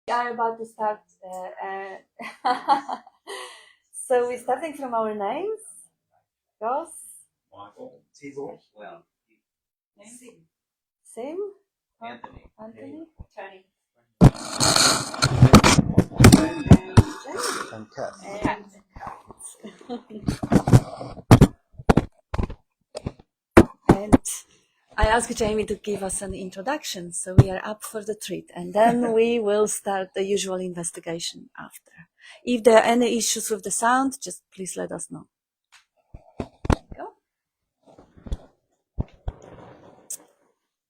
are about to start. So we're starting from our names. Ross, Michael, Tibor, Sim, Anthony, Tony, and Kat. And I asked Jamie to give us an introduction, so we are up for the treat, and then we will start the usual investigation after. If there are any issues with the sound, just please let us know. Go.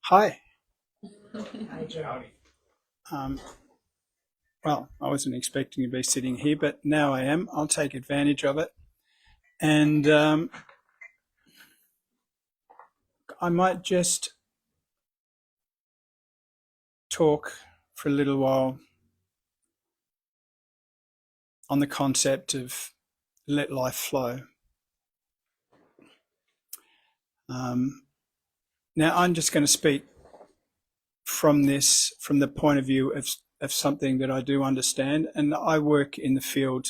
Hi. Hi, Johnny. Well, I wasn't expecting to be sitting here, but now I am. I'll take advantage of it. And I might just talk for a little while on the concept of let life flow. Now, I'm just going to speak from the point of view of something that I do understand, and I work in the field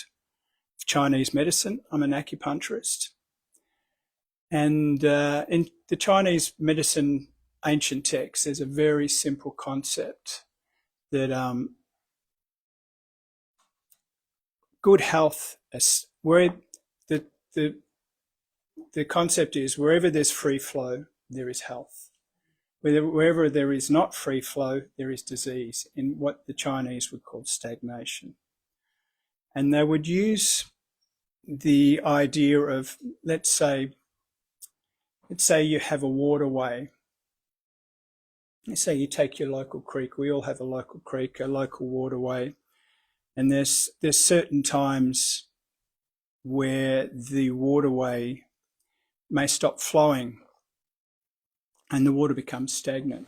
of Chinese medicine. I'm an acupuncturist. And in the Chinese medicine ancient texts, there's a very simple concept that good health, where the concept is wherever there's free flow, there is health. Wherever there is not free flow, there is disease, in what the Chinese would call stagnation. And they would use the idea of, let's say you have a waterway. Let's say you take your local creek. We all have a local creek, a local waterway. And there's certain times where the waterway may stop flowing and the water becomes stagnant.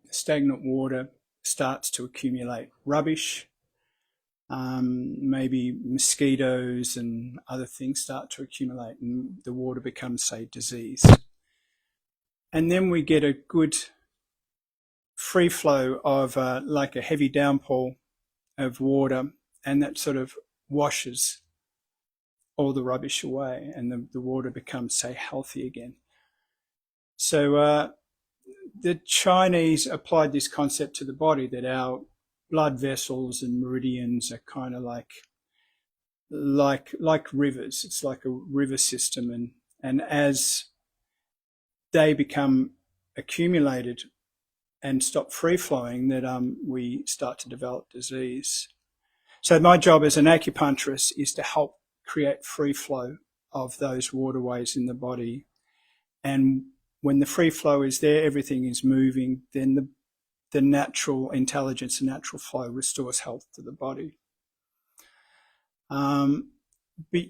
The stagnant water starts to accumulate rubbish. Maybe mosquitoes and other things start to accumulate and the water becomes, say, disease. And then we get a good free flow of like a heavy downpour of water, and that sort of washes all the rubbish away and the water becomes, say, healthy again. So the Chinese applied this concept to the body, that our blood vessels and meridians are kind of like rivers. It's like a river system, and as they become accumulated and stop free flowing, that we start to develop disease. So my job as an acupuncturist is to help create free flow of those waterways in the body. And when the free flow is there, everything is moving, then the natural intelligence, the natural flow restores health to the body. But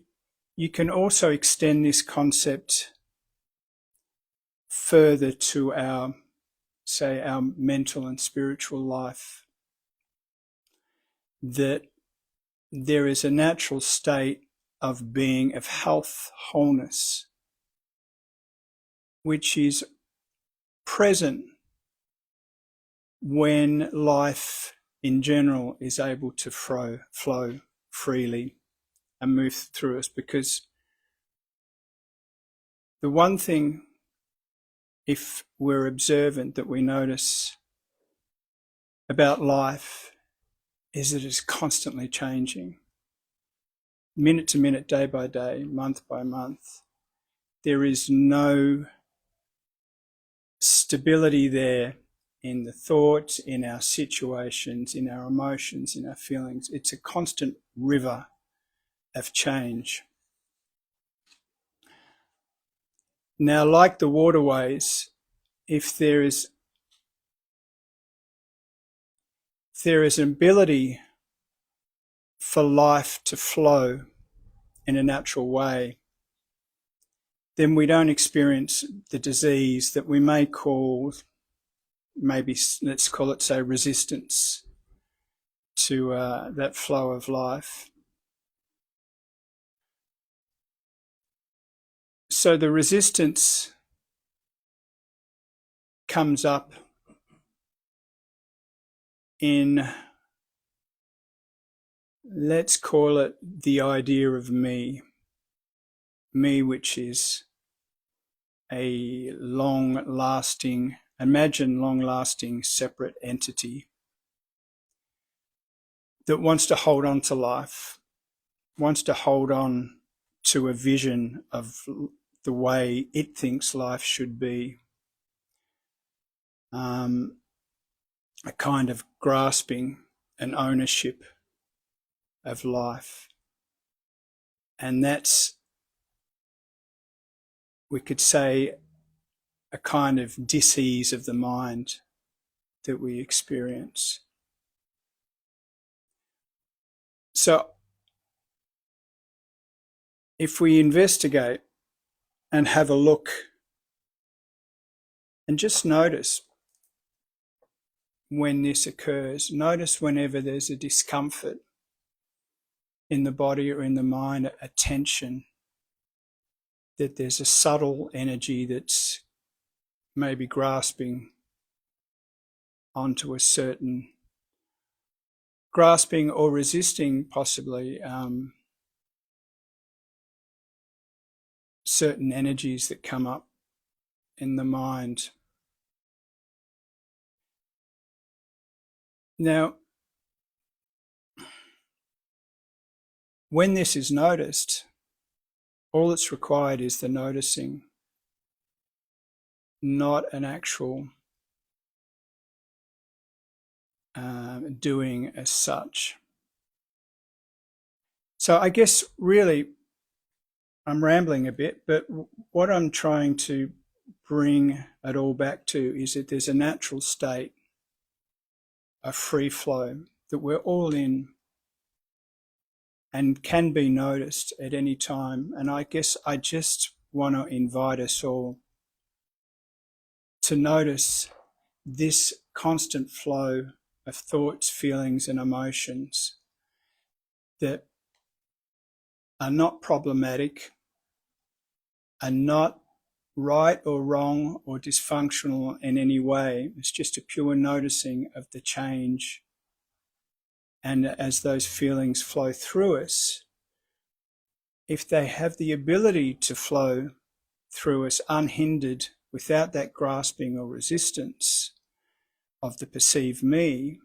you can also extend this concept further to our mental and spiritual life, that there is a natural state of being, of health, wholeness, which is present when life in general is able to flow freely and move through us. Because the one thing, if we're observant, that we notice about life is that it's constantly changing. Minute to minute, day by day, month by month. There is no stability there in the thoughts, in our situations, in our emotions, in our feelings. It's a constant river of change. Now, like the waterways, if there is an ability for life to flow in a natural way, then we don't experience the disease that we may call, maybe let's call it, say, resistance to that flow of life. So the resistance comes up in let's call it the idea of me, which is a long-lasting separate entity that wants to hold on to life, wants to hold on to a vision of the way it thinks life should be, a kind of grasping and ownership of life. And that's, we could say, a kind of dis-ease of the mind that we experience. So if we investigate and have a look and just notice when this occurs, notice whenever there's a discomfort in the body or in the mind, a tension, that there's a subtle energy that's maybe grasping onto a certain, grasping or resisting possibly certain energies that come up in the mind. Now, when this is noticed, all that's required is the noticing, not an actual doing as such. So I guess really I'm rambling a bit, but what I'm trying to bring it all back to is that there's a natural state, a free flow that we're all in and can be noticed at any time. And I guess I just want to invite us all to notice this constant flow of thoughts, feelings, and emotions that are not problematic, are not right or wrong or dysfunctional in any way. It's just a pure noticing of the change. And as those feelings flow through us, if they have the ability to flow through us unhindered, without that grasping or resistance of the perceived me,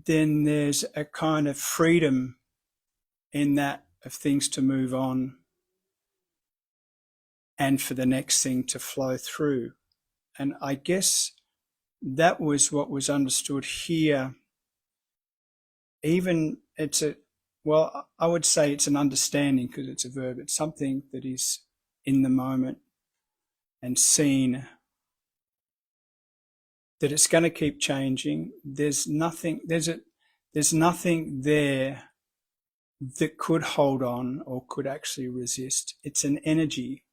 then there's a kind of freedom in that of things to move on and for the next thing to flow through. And I guess that was what was understood here. Even it's a, well, I would say it's an understanding because it's a verb. It's something that is in the moment and seen, that it's going to keep changing. There's nothing there that could hold on or could actually resist. It's an energy,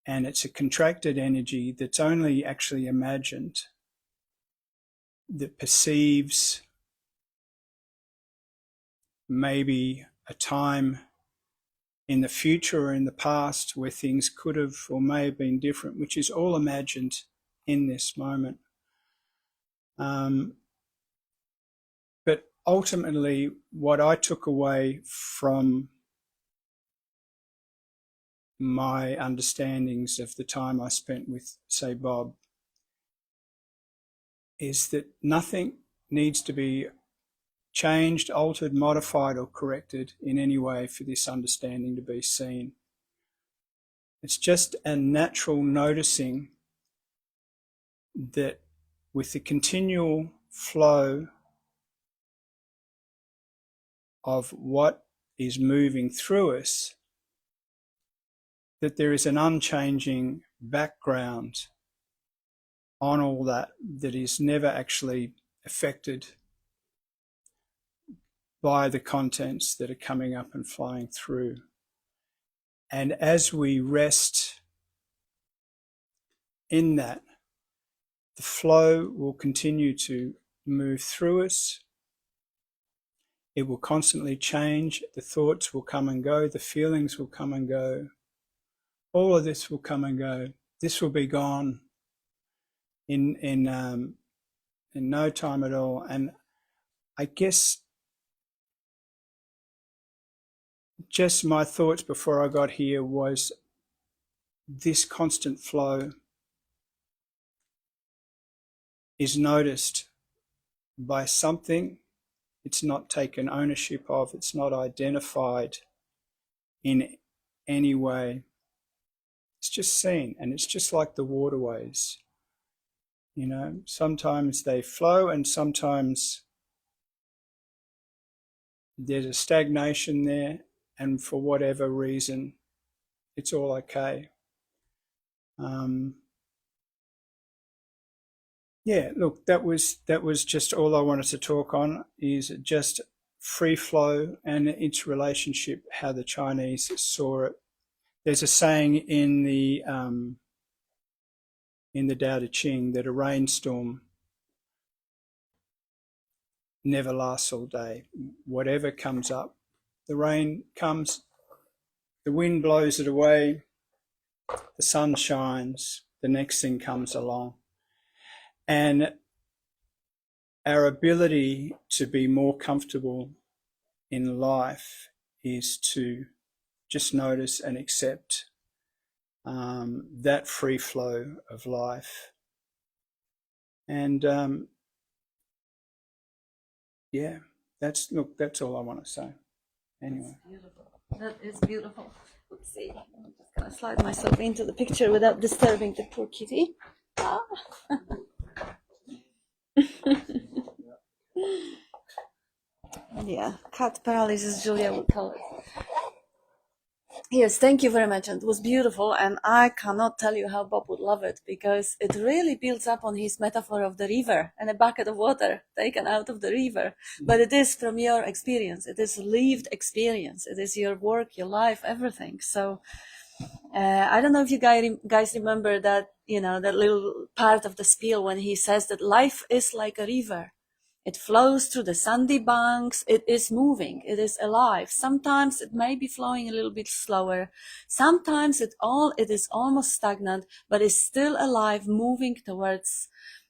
and it's a contracted energy that's only actually imagined, that perceives maybe a time in the future or in the past where things could have or may have been different, which is all imagined in this moment. But ultimately, what I took away from my understandings of the time I spent with, say, Bob, is that nothing needs to be changed, altered, modified, or corrected in any way for this understanding to be seen. It's just a natural noticing that with the continual flow of what is moving through us, that there is an unchanging background on all that is never actually affected by the contents that are coming up and flying through. And as we rest in that, the flow will continue to move through us. It will constantly change. The thoughts will come and go. The feelings will come and go. All of this will come and go. This will be gone in no time at all. And I guess just my thoughts before I got here was this constant flow is noticed by something. It's not taken ownership of, it's not identified in any way. It's just seen, and it's just like the waterways. You know, sometimes they flow and sometimes there's a stagnation there, and for whatever reason, it's all okay. Yeah, look, that was just all I wanted to talk on, is just free flow and its relationship, how the Chinese saw it. There's a saying in the Tao Te Ching that a rainstorm never lasts all day. Whatever comes up, the rain comes, the wind blows it away, the sun shines, the next thing comes along. And our ability to be more comfortable in life is to just notice and accept that free flow of life. And yeah, that's all I want to say. Anyway. That's beautiful. That is beautiful. Let's see. I'm just gonna slide myself into the picture without disturbing the poor kitty. Ah. Yeah, cat paralysis, Julia would call it. Yes, thank you very much. And it was beautiful. And I cannot tell you how Bob would love it, because it really builds up on his metaphor of the river and a bucket of water taken out of the river. But it is from your experience. It is lived experience. It is your work, your life, everything. So I don't know if you guys remember that, that little part of the spiel when he says that life is like a river. It flows through the sandy banks. It is moving. It is alive. Sometimes it may be flowing a little bit slower. Sometimes it is almost stagnant, but it's still alive, moving towards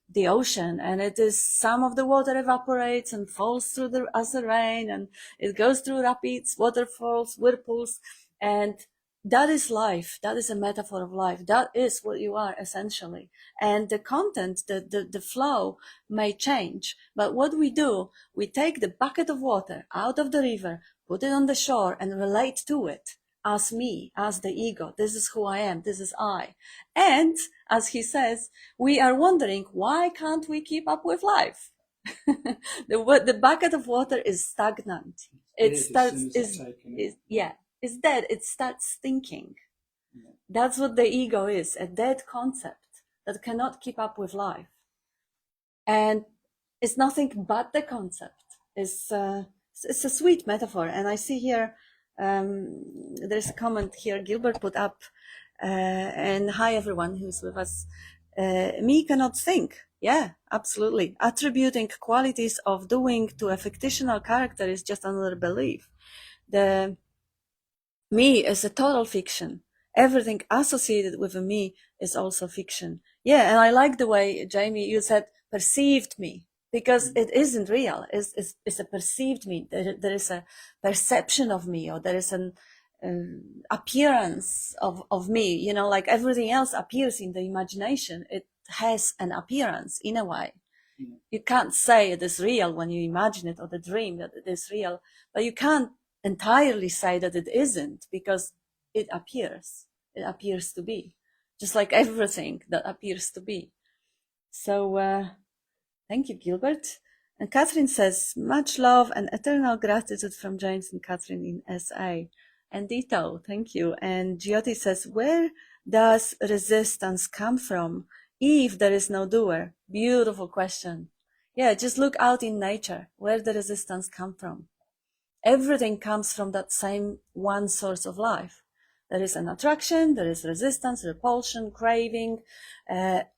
the ocean. And it is, some of the water evaporates and falls through as the rain, and it goes through rapids, waterfalls, whirlpools, and that is life. That is a metaphor of life. That is what you are, essentially. And the content, the flow may change. But what we do, we take the bucket of water out of the river, put it on the shore, and relate to it as me, as the ego. This is who I am. This is I. And as he says, we are wondering, why can't we keep up with life? The bucket of water is stagnant. It's dead. It starts thinking. Yeah. That's what the ego is, a dead concept that cannot keep up with life. And it's nothing but the concept. It's a sweet metaphor. And I see here, there's a comment here Gilbert put up, and hi everyone who's with us. Me cannot think. Yeah, absolutely. Attributing qualities of doing to a fictional character is just another belief. The me is a total fiction. Everything associated with a me is also fiction. Yeah, and I like the way, Jamie, you said perceived me, because it isn't real. It's a perceived me. There is a perception of me, or there is an appearance of me, like everything else appears in the imagination. It has an appearance in a way. You can't say it is real when you imagine it, or the dream that it is real, but you can't entirely say that it isn't, because it appears to be, just like everything that appears to be. So thank you, Gilbert. And Catherine says, much love and eternal gratitude from James and Catherine in SA. And ditto, thank you. And Jyoti says, where does resistance come from if there is no doer? Beautiful question. Yeah, just look out in nature. Where the resistance come from? Everything comes from that same one source of life. There is an attraction, there is resistance, repulsion, craving,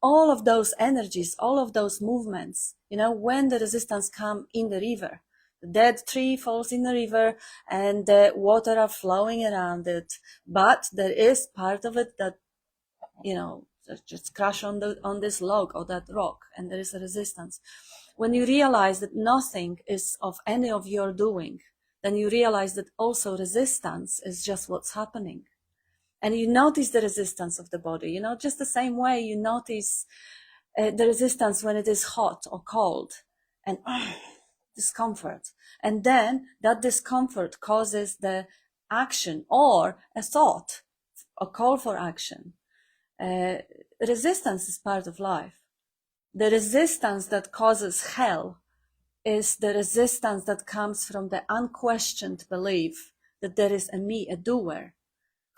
all of those energies, all of those movements. When the resistance come in the river, the dead tree falls in the river and the water are flowing around it. But there is part of it that, just crash on this log or that rock, and there is a resistance. When you realize that nothing is of any of your doing, then you realize that also resistance is just what's happening. And you notice the resistance of the body, you know, just the same way you notice the resistance when it is hot or cold, and discomfort. And then that discomfort causes the action or a thought, a call for action. Resistance is part of life. The resistance that causes hell is the resistance that comes from the unquestioned belief that there is a me, a doer,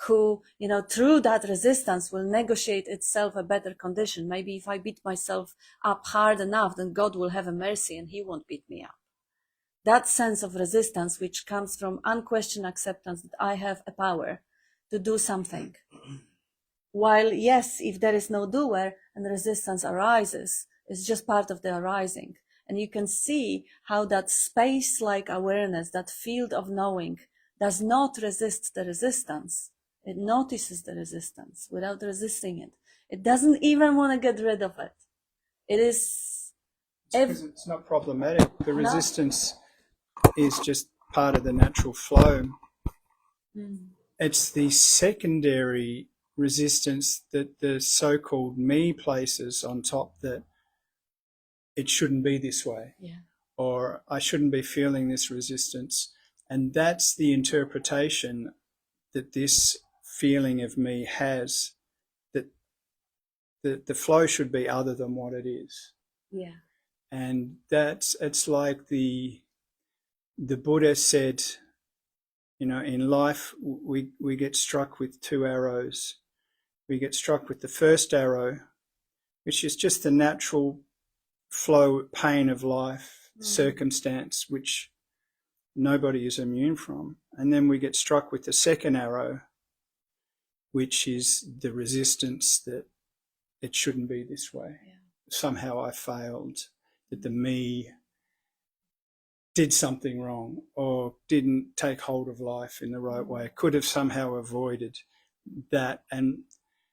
who, you know, through that resistance will negotiate itself a better condition. Maybe if I beat myself up hard enough, then God will have a mercy and he won't beat me up. That sense of resistance, which comes from unquestioned acceptance that I have a power to do something. While, yes, if there is no doer and resistance arises, it's just part of the arising. And you can see how that space-like awareness, that field of knowing, does not resist the resistance. It notices the resistance without resisting it. It doesn't even want to get rid of it. It is... Because it's not problematic. The resistance is just part of the natural flow. It's the secondary resistance that the so-called me places on top, that it shouldn't be this way, or I shouldn't be feeling this resistance. And that's the interpretation that this feeling of me has, that the flow should be other than what it is. Yeah. And it's like the Buddha said, you know, in life we get struck with two arrows. We get struck with the first arrow, which is just the natural flow, pain of life, circumstance, which nobody is immune from. And then we get struck with the second arrow, which is the resistance that it shouldn't be this way. Yeah. Somehow I failed, that the me did something wrong or didn't take hold of life in the right way, could have somehow avoided that. And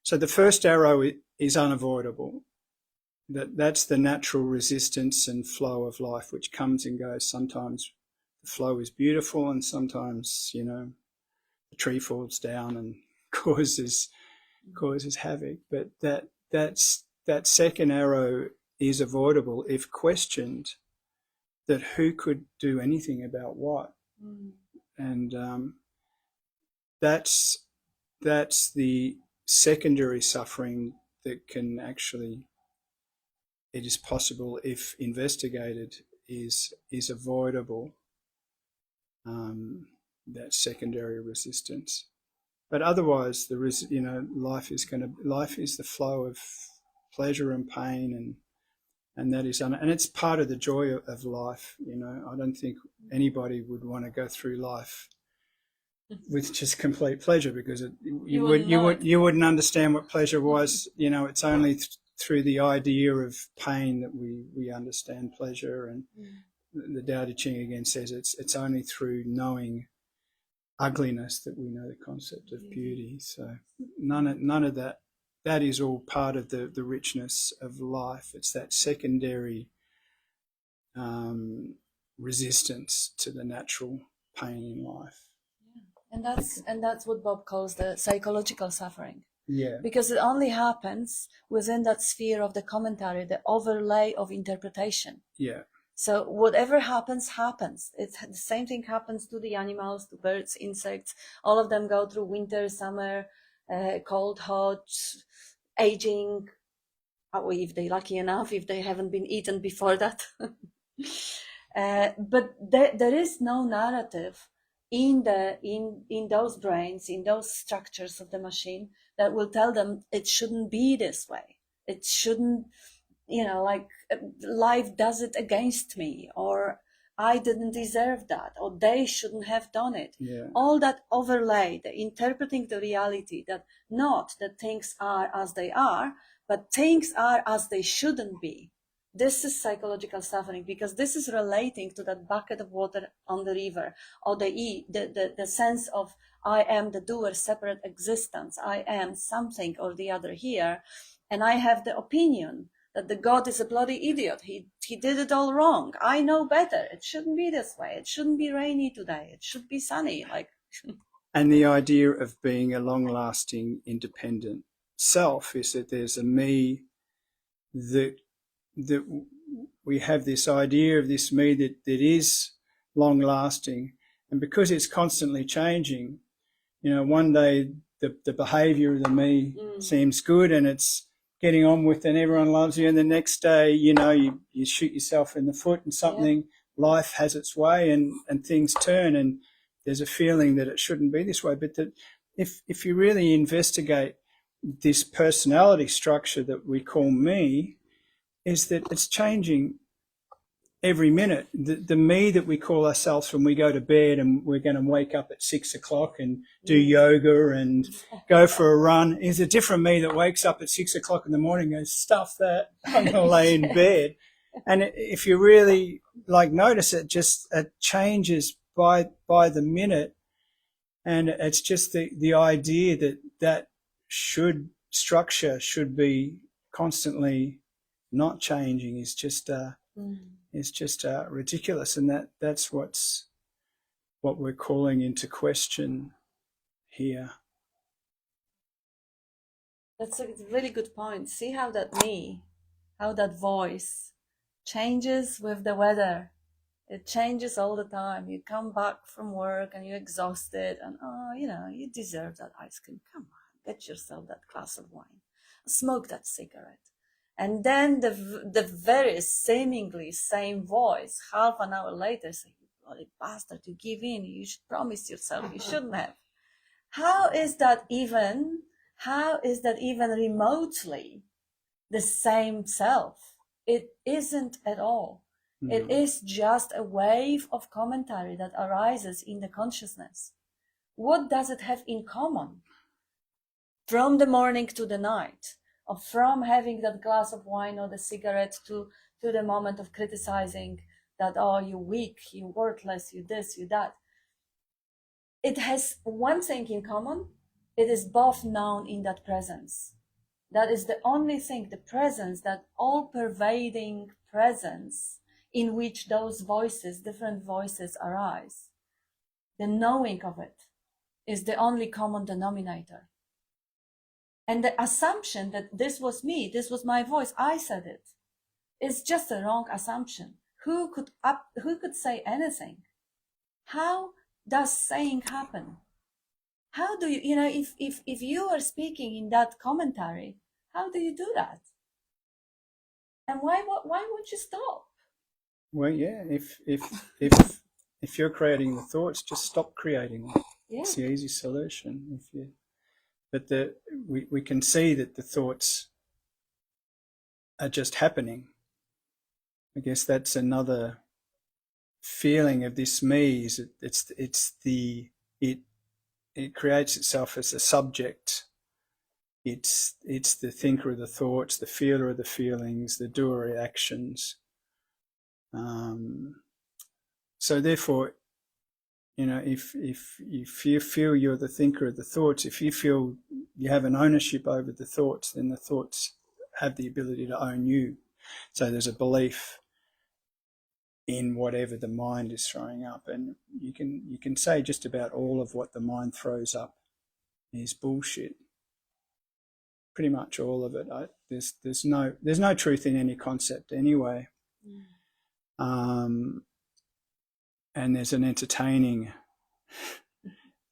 so the first arrow is unavoidable. That's the natural resistance and flow of life, which comes and goes. Sometimes the flow is beautiful, and sometimes, you know, the tree falls down and causes havoc. But that second arrow is avoidable if questioned, that who could do anything about what. And that's the secondary suffering that can actually, it is possible, if investigated, is avoidable, that secondary resistance. But otherwise, there is, you know, life is the flow of pleasure and pain, and that is, and it's part of the joy of life. You know, I don't think anybody would want to go through life with just complete pleasure, because you wouldn't understand what pleasure was. You know, it's only through the idea of pain that we understand pleasure. And the Tao Te Ching again says it's only through knowing ugliness that we know the concept of beauty. So none of that is all part of the richness of life. It's that secondary resistance to the natural pain in life. And that's what Bob calls the psychological suffering. Yeah. Because it only happens within that sphere of the commentary, the overlay of interpretation. Yeah. So whatever happens. It's the same thing happens to the animals, to birds, insects. All of them go through winter, summer, cold, hot, aging. Or if they're lucky enough, if they haven't been eaten before that. But there is no narrative in those brains, in those structures of the machine, that will tell them it shouldn't be this way. It shouldn't, you know, like life does it against me, or I didn't deserve that, or they shouldn't have done it. Yeah. All that overlay, the interpreting the reality, that not that things are as they are, but things are as they shouldn't be. This is psychological suffering, because this is relating to that bucket of water on the river, or the sense of I am the doer, separate existence. I am something or the other here, and I have the opinion that the God is a bloody idiot. He did it all wrong. I know better. It shouldn't be this way. It shouldn't be rainy today. It should be sunny. Like, and the idea of being a long-lasting, independent self is that there's a me that we have this idea of this me that is long-lasting, and because it's constantly changing, you know, one day the behaviour of the me seems good and it's getting on with and everyone loves you, and the next day, you know, you shoot yourself in the foot and something, life has its way and things turn, and there's a feeling that it shouldn't be this way. But that if you really investigate this personality structure that we call me, is that it's changing every minute. The me that we call ourselves when we go to bed and we're going to wake up at 6 o'clock and do yoga and go for a run is a different me that wakes up at 6 o'clock in the morning and goes, stuff that, I'm going to lay in bed. And if you really notice it, it changes by the minute. And it's just the idea that structure should be constantly not changing is just ridiculous, and that's what we're calling into question here. that's a really good point. See how that voice changes with the weather. It changes all the time. You come back from work and you're exhausted and, you deserve that ice cream. Come on, get yourself that glass of wine. Smoke that cigarette. And then the very seemingly same voice, half an hour later, say, you bloody bastard, you give in. You should promise yourself you shouldn't have. How is that even remotely the same self? It isn't at all. It is just a wave of commentary that arises in the consciousness. What does it have in common? From the morning to the night, or from having that glass of wine or the cigarette to the moment of criticizing that, oh, you're weak, you're worthless, you this, you that. It has one thing in common. It is both known in that presence. That is the only thing, the presence, that all-pervading presence in which those voices, different voices, arise. The knowing of it is the only common denominator. And the assumption that this was me, this was my voice, I said it, is just a wrong assumption. Who could say anything? How does saying happen? How do you, if you are speaking in that commentary, how do you do that? And why would you stop? Well, yeah, if you're creating the thoughts, just stop creating them. Yeah. It's the easy solution. But we can see that the thoughts are just happening. I guess that's another feeling of this me. Is it creates itself as a subject. It's the thinker of the thoughts, the feeler of the feelings, the doer of actions. So therefore, if you feel you're the thinker of the thoughts, if you feel you have an ownership over the thoughts, then the thoughts have the ability to own you. So there's a belief in whatever the mind is throwing up, and you can say just about all of what the mind throws up is bullshit. Pretty much all of it. There's no truth in any concept anyway. And there's an entertaining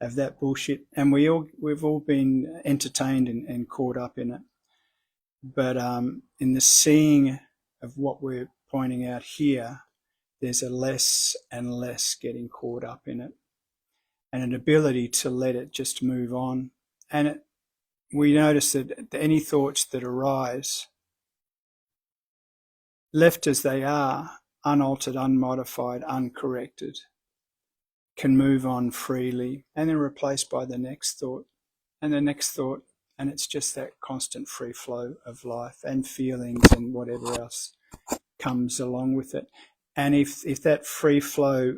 of that bullshit, and we've all been entertained and caught up in it. But in the seeing of what we're pointing out here, there's a less and less getting caught up in it, and an ability to let it just move on. And we notice that any thoughts that arise, left as they are, unaltered, unmodified, uncorrected, can move on freely and then replaced by the next thought and the next thought. And it's just that constant free flow of life and feelings and whatever else comes along with it. And if that free flow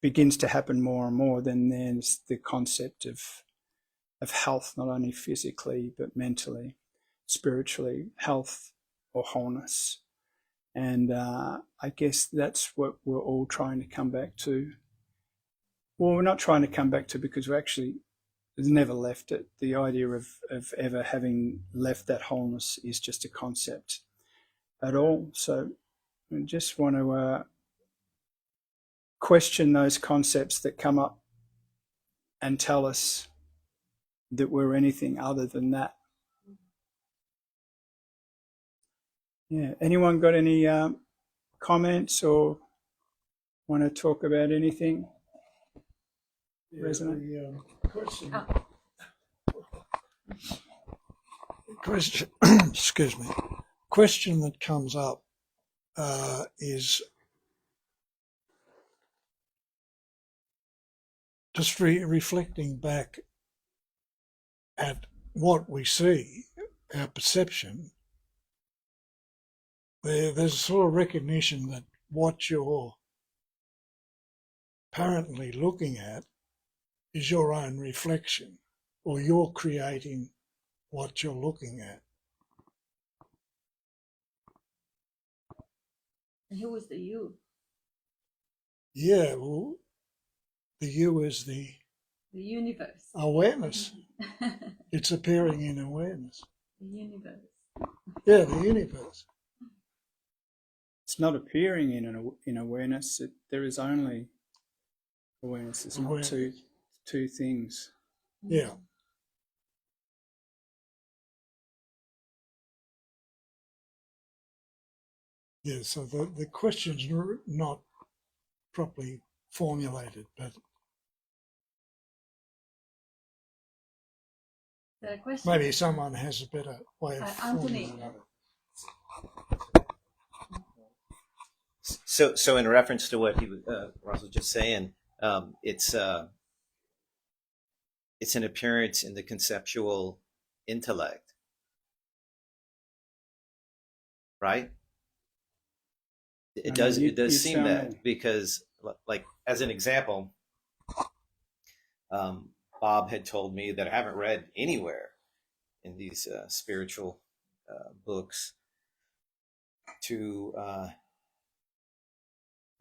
begins to happen more and more, then there's the concept of health, not only physically but mentally. spiritually, health or wholeness. And I guess that's what we're all trying to come back to. Well, we're not trying to come back to, because we're actually never left it. The idea of ever having left that wholeness is just a concept at all. So I just want to question those concepts that come up and tell us that we're anything other than that. Yeah. Anyone got any comments or want to talk about anything? Resonant? Question, excuse me. Question that comes up is just reflecting back at what we see, our perception. There's a sort of recognition that what you're apparently looking at is your own reflection, or you're creating what you're looking at. And who is the you? Yeah, well, the you is the universe. Awareness. It's appearing in awareness. The universe. Yeah, the universe. It's not appearing in awareness. There is only awareness. It's not two things. Yeah. Yeah, so the question's not properly formulated, but maybe someone has a better way of formulating it. So in reference to what Ross was just saying, it's an appearance in the conceptual intellect, right? It does seem that, because, like, as an example, Bob had told me that I haven't read anywhere in these spiritual books to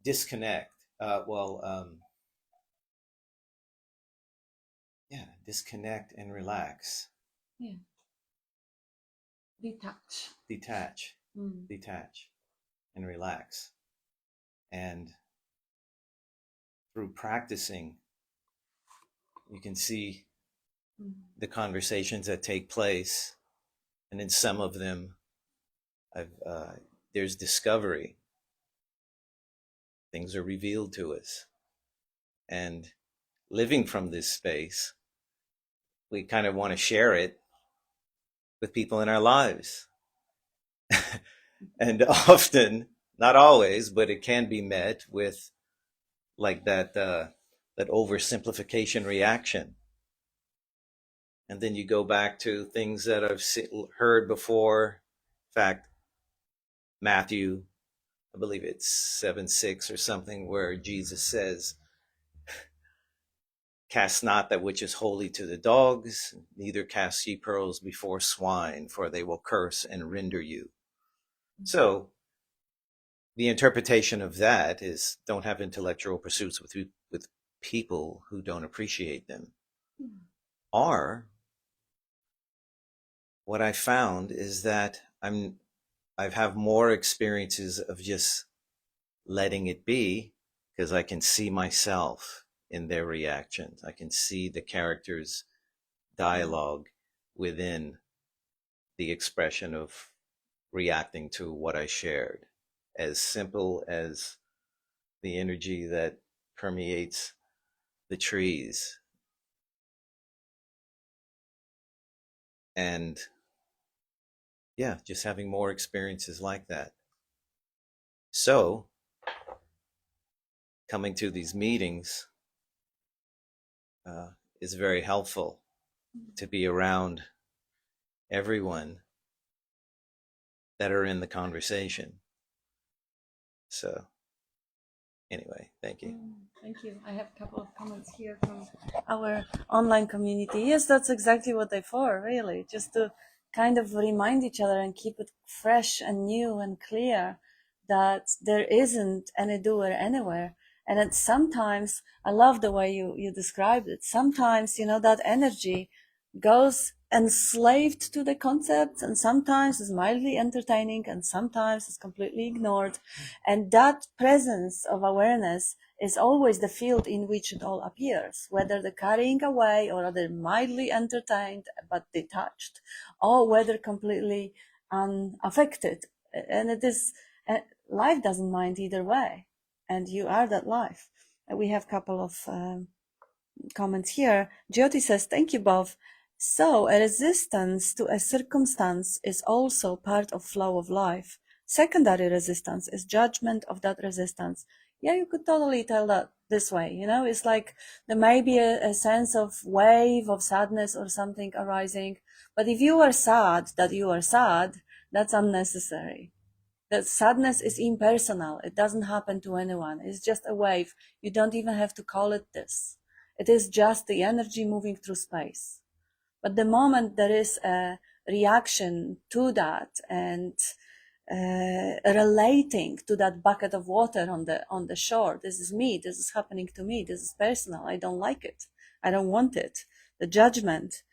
disconnect. Disconnect and relax. Yeah. Detach. Detach and relax. And through practicing, you can see the conversations that take place, and in some of them, there's discovery. Things are revealed to us, and living from this space, we kind of want to share it with people in our lives. And often, not always, but it can be met with like that oversimplification reaction. And then you go back to things that I've heard before. In fact, Matthew, I believe it's 7:6 or something, where Jesus says, "Cast not that which is holy to the dogs, neither cast ye pearls before swine, for they will curse and render you." So the interpretation of that is, don't have intellectual pursuits with people who don't appreciate them. Or what I found is that I have more experiences of just letting it be, because I can see myself in their reactions. I can see the characters' dialogue within the expression of reacting to what I shared. As simple as the energy that permeates the trees. And yeah, just having more experiences like that. So, coming to these meetings is very helpful, to be around everyone that are in the conversation. So, anyway, thank you. Thank you. I have a couple of comments here from our online community. Yes, that's exactly what they're for, really. Just to kind of remind each other and keep it fresh and new and clear that there isn't any doer anywhere. And that sometimes, I love the way you described it, sometimes, that energy goes enslaved to the concepts, and sometimes is mildly entertaining, and sometimes is completely ignored. And that presence of awareness is always the field in which it all appears, whether the carrying away or other mildly entertained but detached, or whether completely unaffected. And it is, life doesn't mind either way, and you are that life. We have a couple of comments here. Jyoti says, thank you both. So a resistance to a circumstance is also part of flow of life. Secondary resistance is judgment of that resistance. Yeah, you could totally tell that this way. It's like there may be a sense of wave of sadness or something arising, but if you are sad that you are sad, that's unnecessary. That sadness is impersonal. It doesn't happen to anyone. It's just a wave. You don't even have to call it this. It is just the energy moving through space. But the moment there is a reaction to that and relating to that bucket of water on the shore, this is me, this is happening to me, this is personal, I don't like it, I don't want it, the judgment,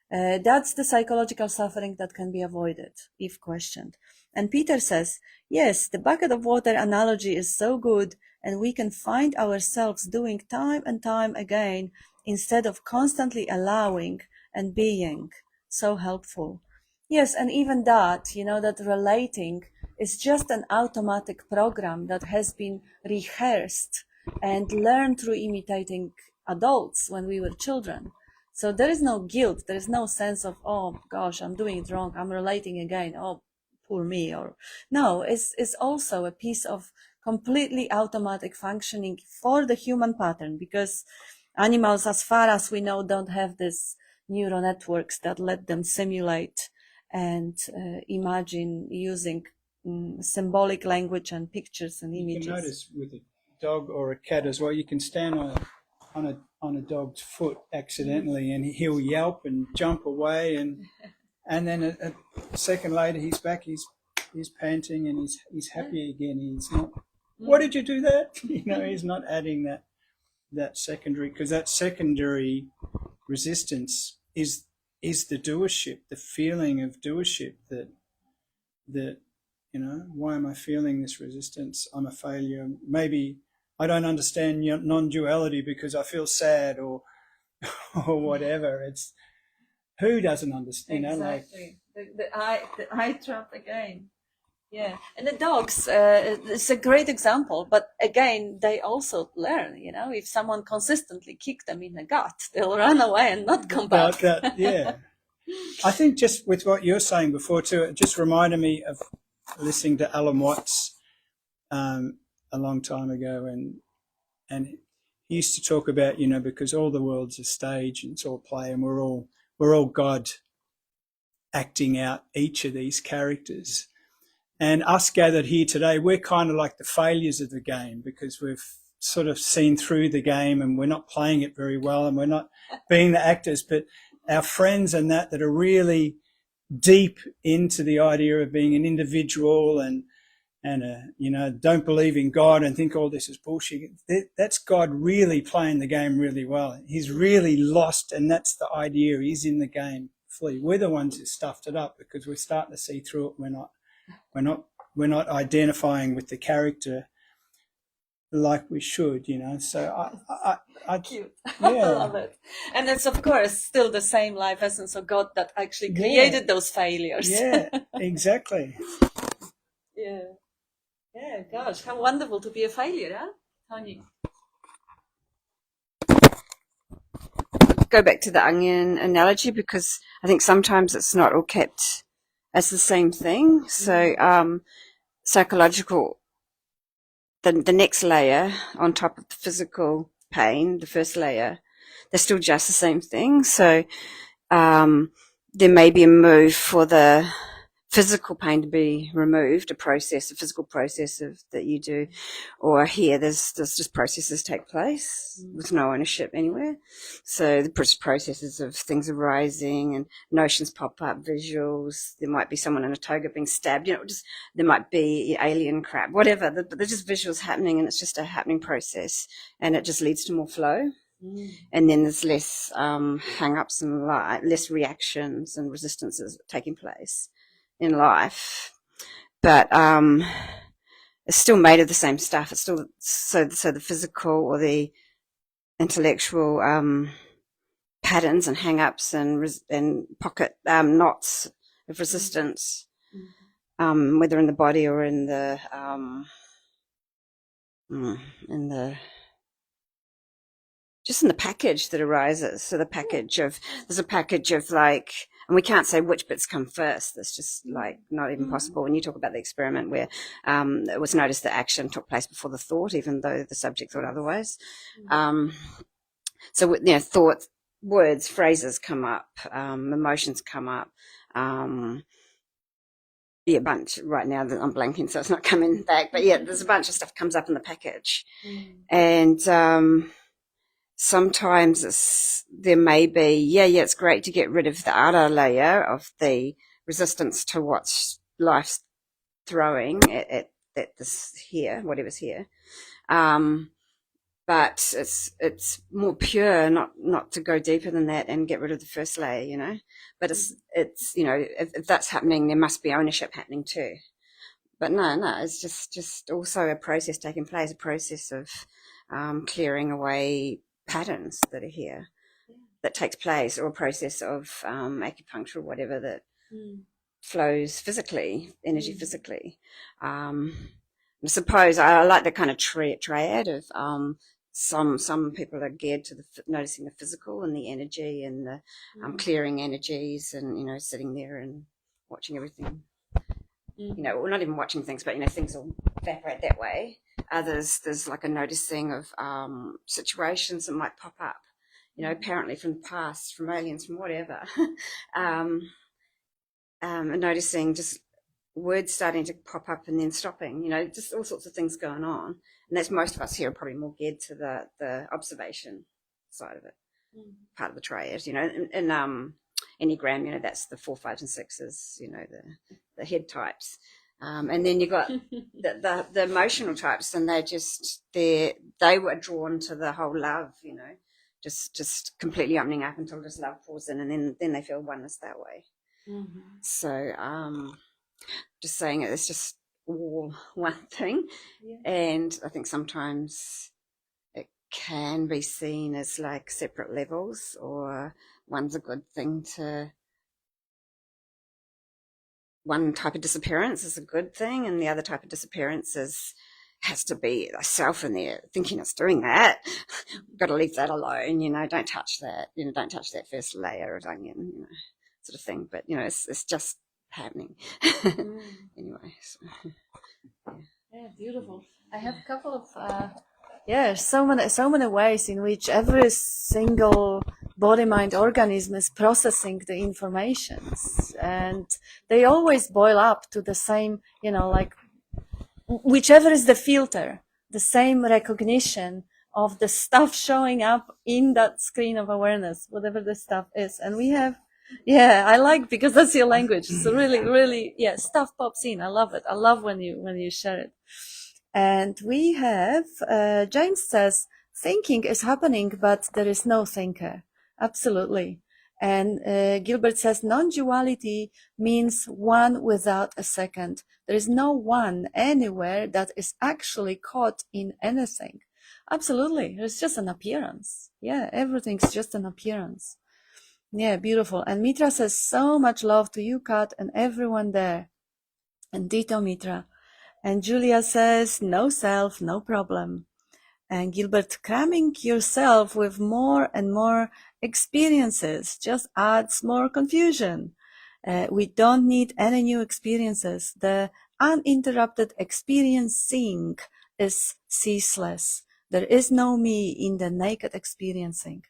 that's the psychological suffering that can be avoided if questioned. And Peter says, yes, the bucket of water analogy is so good, and we can find ourselves doing time and time again instead of constantly allowing and being. So helpful. Yes, and even that, that relating is just an automatic program that has been rehearsed and learned through imitating adults when we were children. So there is no guilt, there is no sense of, oh gosh, I'm doing it wrong, I'm relating again, oh, poor me. Or no, it's also a piece of completely automatic functioning for the human pattern, because animals, as far as we know, don't have this neural networks that let them simulate and imagine using symbolic language and pictures and images. You can notice with a dog or a cat as well, you can stand on a dog's foot accidentally, and he'll yelp and jump away, and then a second later he's back, he's panting and he's happy again. He's not, what did you do that? He's not adding that secondary, because that secondary resistance is the doership, the feeling of doership that why am I feeling this resistance? I'm a failure. Maybe I don't understand non-duality because I feel sad or whatever. It's, who doesn't understand? Exactly. The eye trap again. Yeah, and the dogs, it's a great example, but again, they also learn, if someone consistently kicks them in the gut, they'll run away and not come back. Yeah. I think just with what you're saying before too, it just reminded me of listening to Alan Watts a long time ago, and he used to talk about, because all the world's a stage and it's all play, and we're all God acting out each of these characters. And us gathered here today, we're kind of like the failures of the game, because we've sort of seen through the game and we're not playing it very well and we're not being the actors. But our friends and that are really deep into the idea of being an individual and don't believe in God and think all this is bullshit. That's God really playing the game really well. He's really lost, and that's the idea. He's in the game fully. We're the ones who stuffed it up because we're starting to see through it. We're not identifying with the character like we should, So I cute. Yeah. I love it. And it's of course still the same life essence of God that actually created those failures. Yeah, exactly. Yeah, gosh, how wonderful to be a failure, huh, Tony? Go back to the onion analogy, because I think sometimes it's not all kept as the same thing. So psychological, the next layer on top of the physical pain, the first layer, they're still just the same thing. So there may be a move for physical pain to be removed, a physical process that you do, or here there's just processes take place with no ownership anywhere. So the processes of things arising and notions pop up, visuals. There might be someone in a toga being stabbed, there might be alien crap, whatever. There's just visuals happening, and it's just a happening process, and it just leads to more flow. And then there's less hang-ups and less reactions and resistances taking place in life. But it's still made of the same stuff. It's still so the physical or the intellectual patterns and hang-ups and pocket knots of resistance, whether in the body or in the just in the package that arises. So there's a package of like, and we can't say which bits come first. That's just like not even possible. When you talk about the experiment where it was noticed that action took place before the thought, even though the subject thought otherwise. So thought, words, phrases come up, emotions come up. A bunch right now that I'm blanking, so it's not coming back. But yeah, there's a bunch of stuff comes up in the package, and sometimes there may be, it's great to get rid of the outer layer of the resistance to what life's throwing at this here, whatever's here. But it's more pure, not to go deeper than that and get rid of the first layer, But it's if that's happening, there must be ownership happening too. But no, it's just also a process taking place, a process of clearing away patterns that are here, that takes place, or a process of acupuncture or whatever that flows physically, energy physically. I suppose I like the kind of triad of some people are geared to noticing the physical and the energy and the clearing energies, and sitting there and watching everything. Well, not even watching things, but things will evaporate that way. Others, there's like a noticing of situations that might pop up, apparently from the past, from aliens, from whatever. And noticing just words starting to pop up and then stopping, just all sorts of things going on. And that's, most of us here are probably more geared to the observation side of it, part of the triad, and Enneagram, that's the 4, 5s, and 6s, the head types. And then you got the emotional types, and they were drawn to the whole love, just completely opening up until just love pours in, and then they feel oneness that way. So just saying it's just all one thing. And I think sometimes it can be seen as like separate levels, or one's a good thing to, one type of disappearance is a good thing, and the other type of disappearance has to be a self in there thinking it's doing that. Got to leave that alone, don't touch that, don't touch that first layer of onion, sort of thing. But it's just happening. Anyway, so, yeah, beautiful. I have a couple of so many ways in which every single body mind organism is processing the informations, and they always boil up to the same, like whichever is the filter, the same recognition of the stuff showing up in that screen of awareness, whatever the stuff is. And we have, I like, because that's your language. So really, really, stuff pops in. I love it. I love when you share it. And we have, James says, thinking is happening, but there is no thinker. Absolutely. And Gilbert says, non-duality means one without a second. There is no one anywhere that is actually caught in anything. Absolutely. It's just an appearance. Yeah, everything's just an appearance. Yeah, beautiful. And Mitra says, so much love to you, Kat, and everyone there. And Dito Mitra. And Julia says, no self, no problem. And Gilbert, cramming yourself with more and more experiences just adds more confusion. We don't need any new experiences. The uninterrupted experiencing is ceaseless. There is no me in the naked experiencing.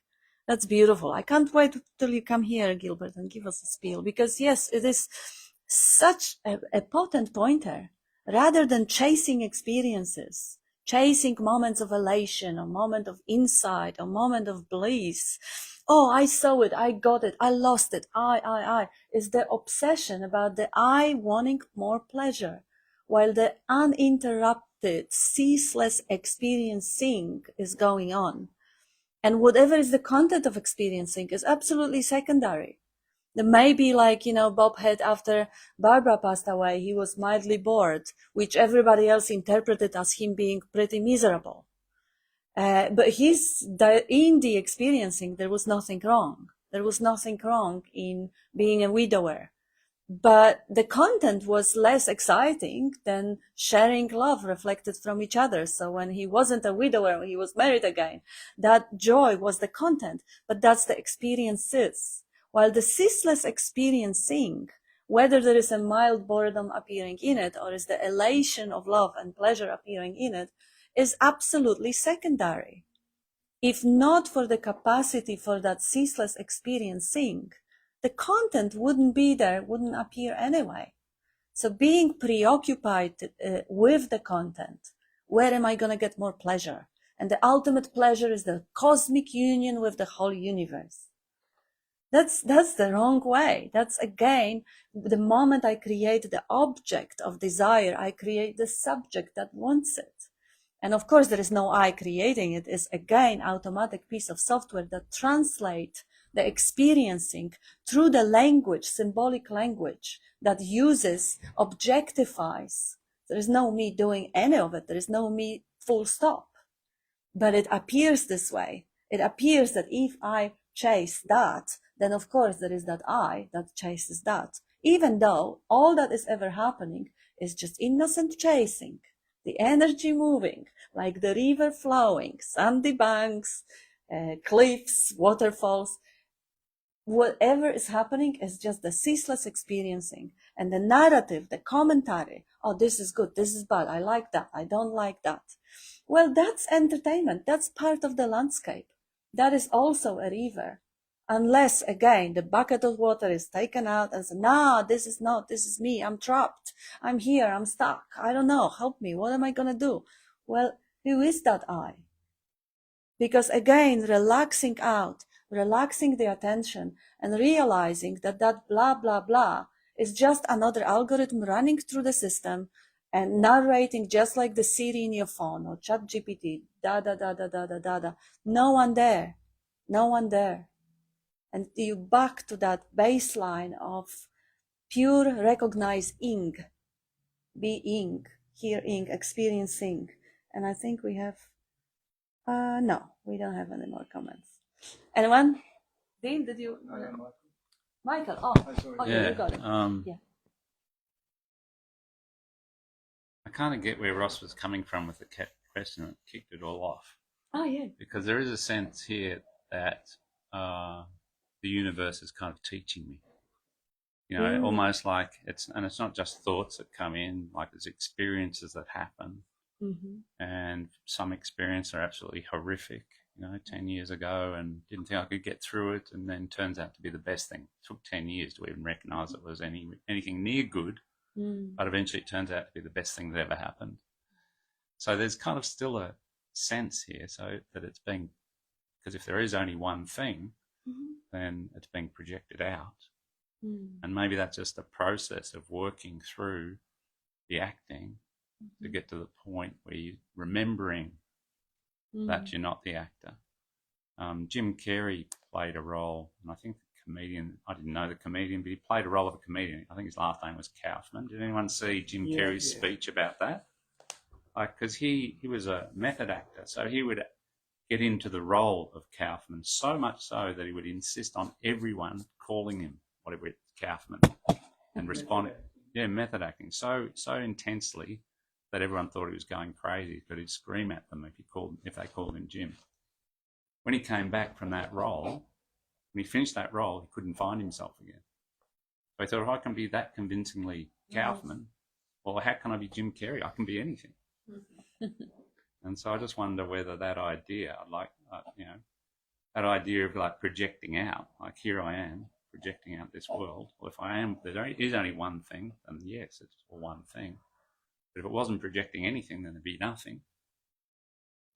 That's beautiful. I can't wait till you come here, Gilbert, and give us a spiel, because yes, it is such a potent pointer, rather than chasing experiences, chasing moments of elation, or moment of insight, or moment of bliss. Oh, I saw it, I got it, I lost it, I, is the obsession about the I wanting more pleasure, while the uninterrupted, ceaseless experiencing is going on. And whatever is the content of experiencing is absolutely secondary. There may be like, Bob had after Barbara passed away, he was mildly bored, which everybody else interpreted as him being pretty miserable. But in the experiencing, there was nothing wrong. There was nothing wrong in being a widower. But the content was less exciting than sharing love reflected from each other. So when he wasn't a widower, he was married again, that joy was the content, but that's the experiences. While the ceaseless experiencing, whether there is a mild boredom appearing in it, or is the elation of love and pleasure appearing in it, is absolutely secondary. If not for the capacity for that ceaseless experiencing, the content wouldn't be there, wouldn't appear anyway. So being preoccupied with the content, where am I going to get more pleasure? And the ultimate pleasure is the cosmic union with the whole universe. That's the wrong way. That's again, the moment I create the object of desire, I create the subject that wants it. And of course, there is no I creating it. It's again, automatic piece of software that translates the experiencing through the language, symbolic language that uses, objectifies. There is no me doing any of it. There is no me full stop. But it appears this way. It appears that if I chase that, then of course there is that I that chases that. Even though all that is ever happening is just innocent chasing, the energy moving, like the river flowing, sandy banks, cliffs, waterfalls. Whatever is happening is just the ceaseless experiencing. And the narrative, the commentary, oh, this is good, this is bad, I like that, I don't like that. Well, that's entertainment. That's part of the landscape. That is also a river. Unless, again, the bucket of water is taken out and says, no, this is not, this is me, I'm trapped, I'm here, I'm stuck, I don't know, help me, what am I going to do? Well, who is that I? Because again, relaxing out, relaxing the attention and realizing that that blah, blah, blah is just another algorithm running through the system and narrating just like the Siri in your phone or Chat GPT, da, da, da, da, da, da, da, da. No one there. No one there. And you back to that baseline of pure recognizing, being, hearing, experiencing. And I think we have, no, we don't have any more comments. Anyone? Dean, did you? Michael, okay, Yeah, you got it. Yeah. I kind of get where Ross was coming from with the question that kicked it all off. Oh, yeah. Because there is a sense here that the universe is kind of teaching me. Almost like it's not just thoughts that come in, like there's experiences that happen. Mm-hmm. And some experiences are absolutely horrific, 10 years ago, and didn't think I could get through it, and then turns out to be the best thing. It took 10 years to even recognize it was anything near good, but eventually it turns out to be the best thing that ever happened. So there's kind of still a sense here, so that it's being, because if there is only one thing, then it's being projected out. And maybe that's just a process of working through the acting to get to the point where you're remembering that you're not the actor. Jim Carrey played a role, and I think the comedian, I didn't know the comedian, but he played a role of a comedian. I think his last name was Kaufman. Did anyone see Jim Carrey's speech about that? Because he was a method actor, so he would get into the role of Kaufman, so much so that he would insist on everyone calling him whatever it's Kaufman and responding. Yeah, method acting so intensely that everyone thought he was going crazy, but he'd scream at them if they called him Jim. When he came back from that role, when he finished that role, he couldn't find himself again. So he thought, if I can be that convincingly Kaufman, well, how can I be Jim Carrey? I can be anything. And so I just wonder whether that idea, that idea of like projecting out, like here I am projecting out this world, or if I am, there is only one thing, then yes, it's one thing. But if it wasn't projecting anything, then there'd be nothing.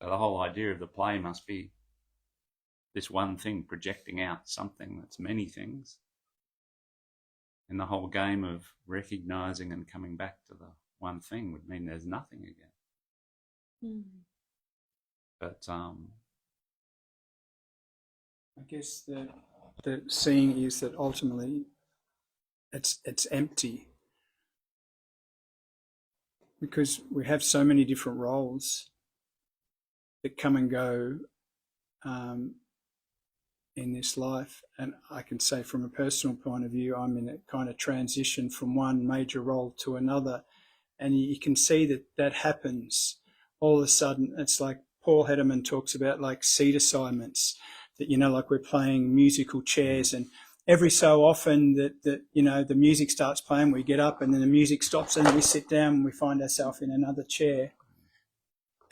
So the whole idea of the play must be this one thing projecting out something that's many things. And the whole game of recognizing and coming back to the one thing would mean there's nothing again. Mm. But I guess the seeing is that ultimately it's empty, because we have so many different roles that come and go in this life. And I can say from a personal point of view, I'm in a kind of transition from one major role to another, and you can see that happens all of a sudden. It's like Paul Hederman talks about, like seat assignments, that, like we're playing musical chairs, and every so often that the music starts playing, we get up, and then the music stops and we sit down and we find ourselves in another chair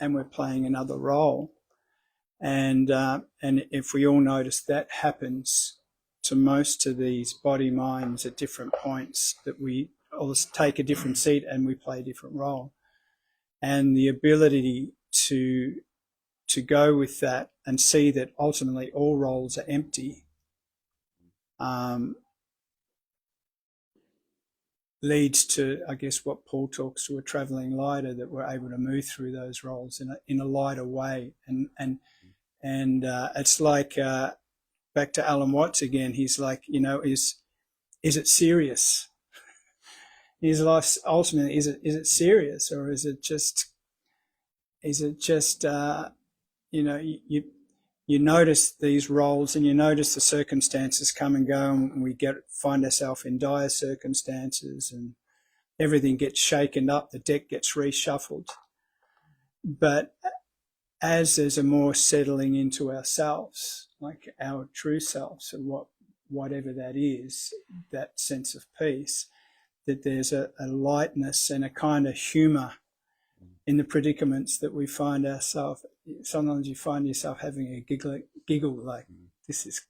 and we're playing another role. And if we all notice, that happens to most of these body minds at different points, that we all take a different seat and we play a different role. And the ability to go with that and see that ultimately all roles are empty leads to, I guess, what Paul talks to, a travelling lighter, that we're able to move through those roles in a lighter way. And it's like, back to Alan Watts again, he's like, is it serious? His life ultimately, is it serious, or is it just you notice these roles and you notice the circumstances come and go, and we find ourselves in dire circumstances and everything gets shaken up, the deck gets reshuffled. But as there's a more settling into ourselves, like our true selves, and whatever that is, that sense of peace, that there's a lightness and a kind of humour in the predicaments that we find ourselves. Sometimes you find yourself having a giggle like, this is,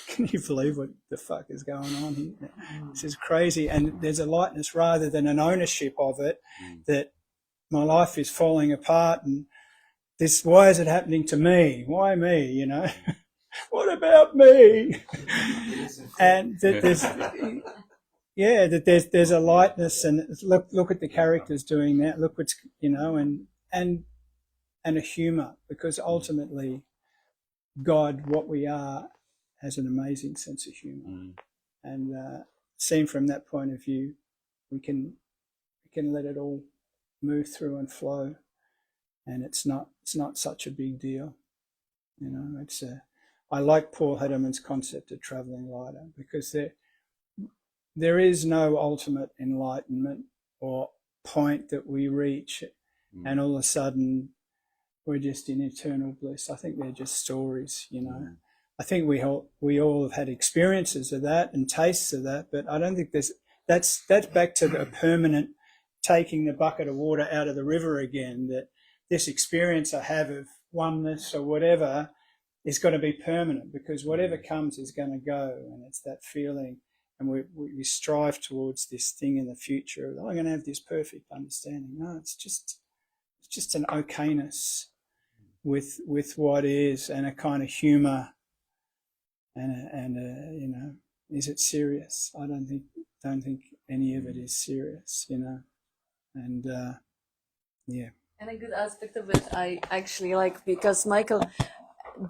can you believe what the fuck is going on here? This is crazy. And there's a lightness rather than an ownership of it, that my life is falling apart, and why is it happening to me? Why me, What about me? And that there's a lightness, and look at the characters doing that. Look what's, and a humour, because ultimately God, what we are, has an amazing sense of humour. And seen from that point of view, we can let it all move through and flow, and it's not such a big deal. I like Paul Hederman's concept of travelling lighter, because there is no ultimate enlightenment or point that we reach and all of a sudden we're just in eternal bliss. I think they're just stories, I think we all have had experiences of that and tastes of that, but I don't think that's back to the permanent taking the bucket of water out of the river again, that this experience I have of oneness or whatever is got to be permanent, because whatever comes is going to go, and it's that feeling. And we strive towards this thing in the future. I'm going to have this perfect understanding. No, it's just an okayness with what is, and a kind of humour, and is it serious? I don't think any of it is serious, and yeah. And a good aspect of it I actually like, because Michael,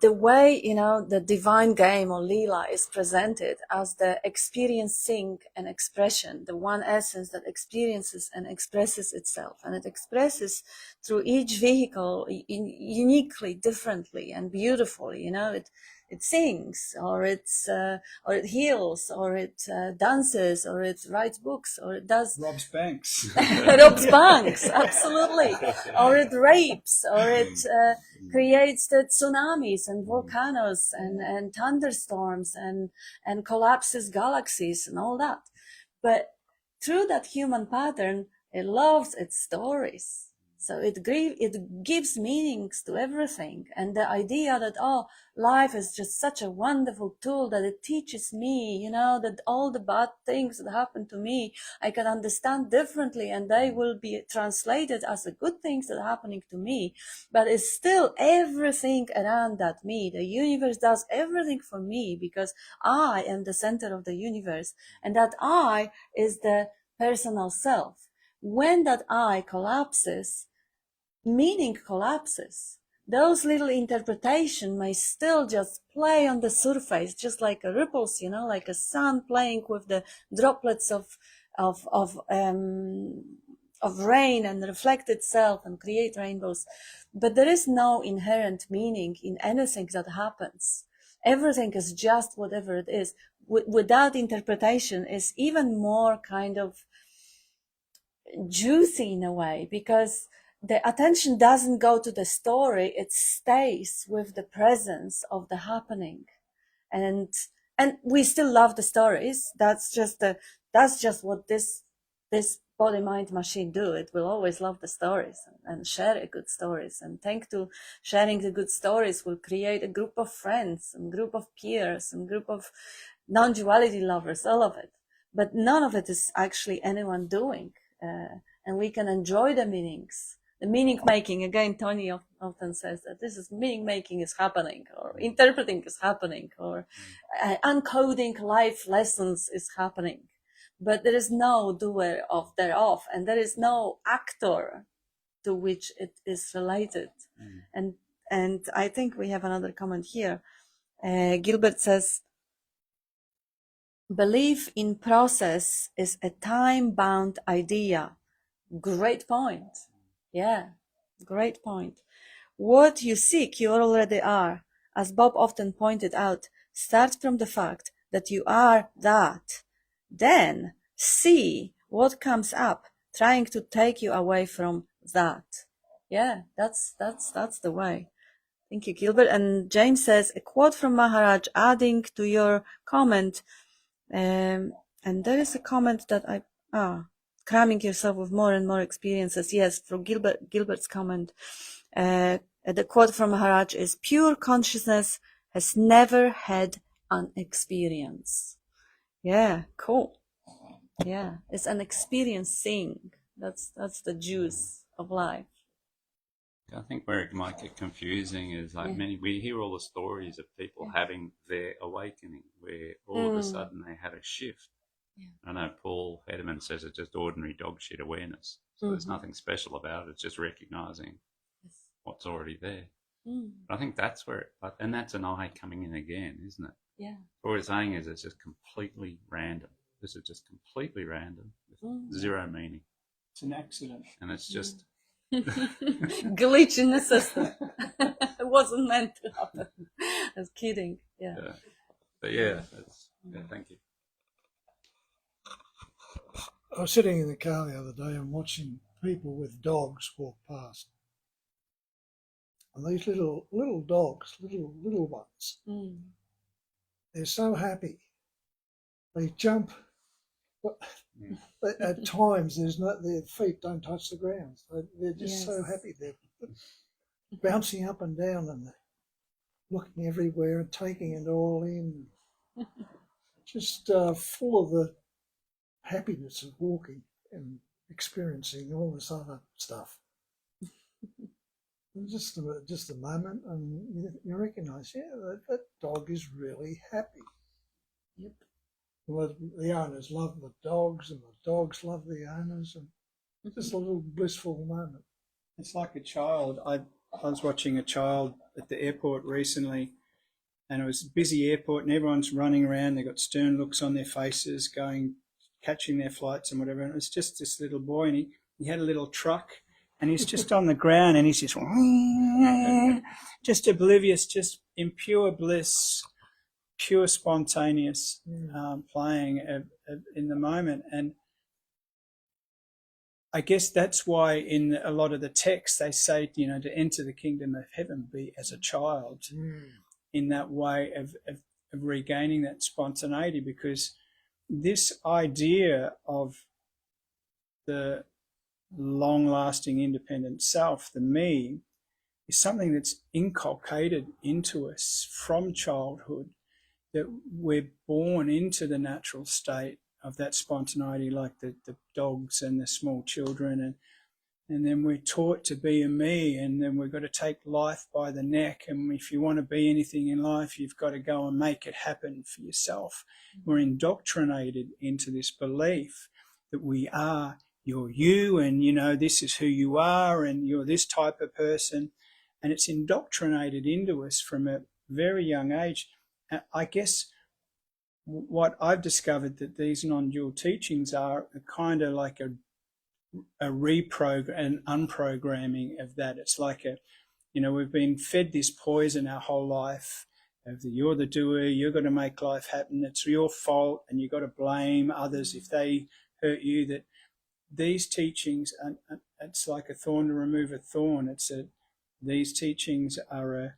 the way, the divine game or Leela is presented as the experiencing and expression, the one essence that experiences and expresses itself. And it expresses through each vehicle uniquely, differently and beautifully. It sings, or it heals, or it dances, or it writes books, or it does robs banks. robs banks, absolutely, or it rapes, or it creates the tsunamis and volcanoes and thunderstorms and collapses galaxies and all that. But through that human pattern, it loves its stories. So it gives meanings to everything. And the idea that, oh, life is just such a wonderful tool that it teaches me, that all the bad things that happen to me, I can understand differently and they will be translated as the good things that are happening to me. But it's still everything around that me. The universe does everything for me because I am the center of the universe. And that I is the personal self. When that I collapses, meaning collapses. Those little interpretation may still just play on the surface, just like a ripples, like a sun playing with the droplets of rain and reflect itself and create rainbows. But there is no inherent meaning in anything that happens. Everything is just whatever it is. Without interpretation is even more kind of juicy in a way, because the attention doesn't go to the story, it stays with the presence of the happening. And we still love the stories. That's just what this body mind machine do. It will always love the stories and share good stories. And thanks to sharing the good stories, will create a group of friends and group of peers and group of non-duality lovers, all of it. But none of it is actually anyone doing. And we can enjoy the meanings. The meaning making, again, Tony often says that this is meaning making is happening, or interpreting is happening, or uncoding life lessons is happening. But there is no doer of thereof, and there is no actor to which it is related. And I think we have another comment here. Gilbert says, belief in process is a time-bound idea. Great point. Yeah, great point. What you seek, you already are. As Bob often pointed out, start from the fact that you are that. Then see what comes up, trying to take you away from that. Yeah, that's the way. Thank you, Gilbert. And James says, a quote from Maharaj adding to your comment. And there is a comment that cramming yourself with more and more experiences. Yes, from Gilbert's comment. The quote from Maharaj is, pure consciousness has never had an experience. Yeah, cool. Yeah, it's an experiencing. That's the juice of life. I think where it might get confusing is we hear all the stories of people having their awakening where all of a sudden they had a shift. Yeah. I know Paul Federman says it's just ordinary dog shit awareness. So there's nothing special about it. It's just recognizing what's already there. But I think that's where and that's an I coming in again, isn't it? Yeah. What we're saying is it's just completely random. This is just completely random with zero meaning. It's an accident. And it's just... glitch in the system. It wasn't meant to happen. I was kidding. Yeah. But thank you. I was sitting in the car the other day and watching people with dogs walk past. And these little dogs, little ones, they're so happy. They jump, but at times their feet don't touch the ground. They're just so happy. They're bouncing up and down and looking everywhere and taking it all in. Just full of the happiness of walking and experiencing all this other stuff. Just a moment, and you recognise, that dog is really happy. Yep. Well, the owners love the dogs, and the dogs love the owners, and just a little blissful moment. It's like a child. I was watching a child at the airport recently, and it was a busy airport, and everyone's running around. They got stern looks on their faces, catching their flights and whatever. And it was just this little boy, and he had a little truck. And he's just on the ground, and he's just oblivious, just in pure bliss, pure spontaneous playing in the moment. And I guess that's why in a lot of the texts they say, to enter the kingdom of heaven, be as a child, in that way of regaining that spontaneity, because this idea of the long-lasting independent self, the me, is something that's inculcated into us from childhood, that we're born into the natural state of that spontaneity, like the dogs and the small children, and then we're taught to be a me, and then we've got to take life by the neck, and if you want to be anything in life, you've got to go and make it happen for yourself. We're indoctrinated into this belief that we are, you're you, and you know, this is who you are, and you're this type of person, and it's indoctrinated into us from a very young age. I guess what I've discovered that these non-dual teachings are kind of like a an unprogramming of that. It's like we've been fed this poison our whole life of you're the doer, you're going to make life happen, it's your fault, and you've got to blame others if they hurt you. That these teachings, it's like a thorn to remove a thorn. These teachings are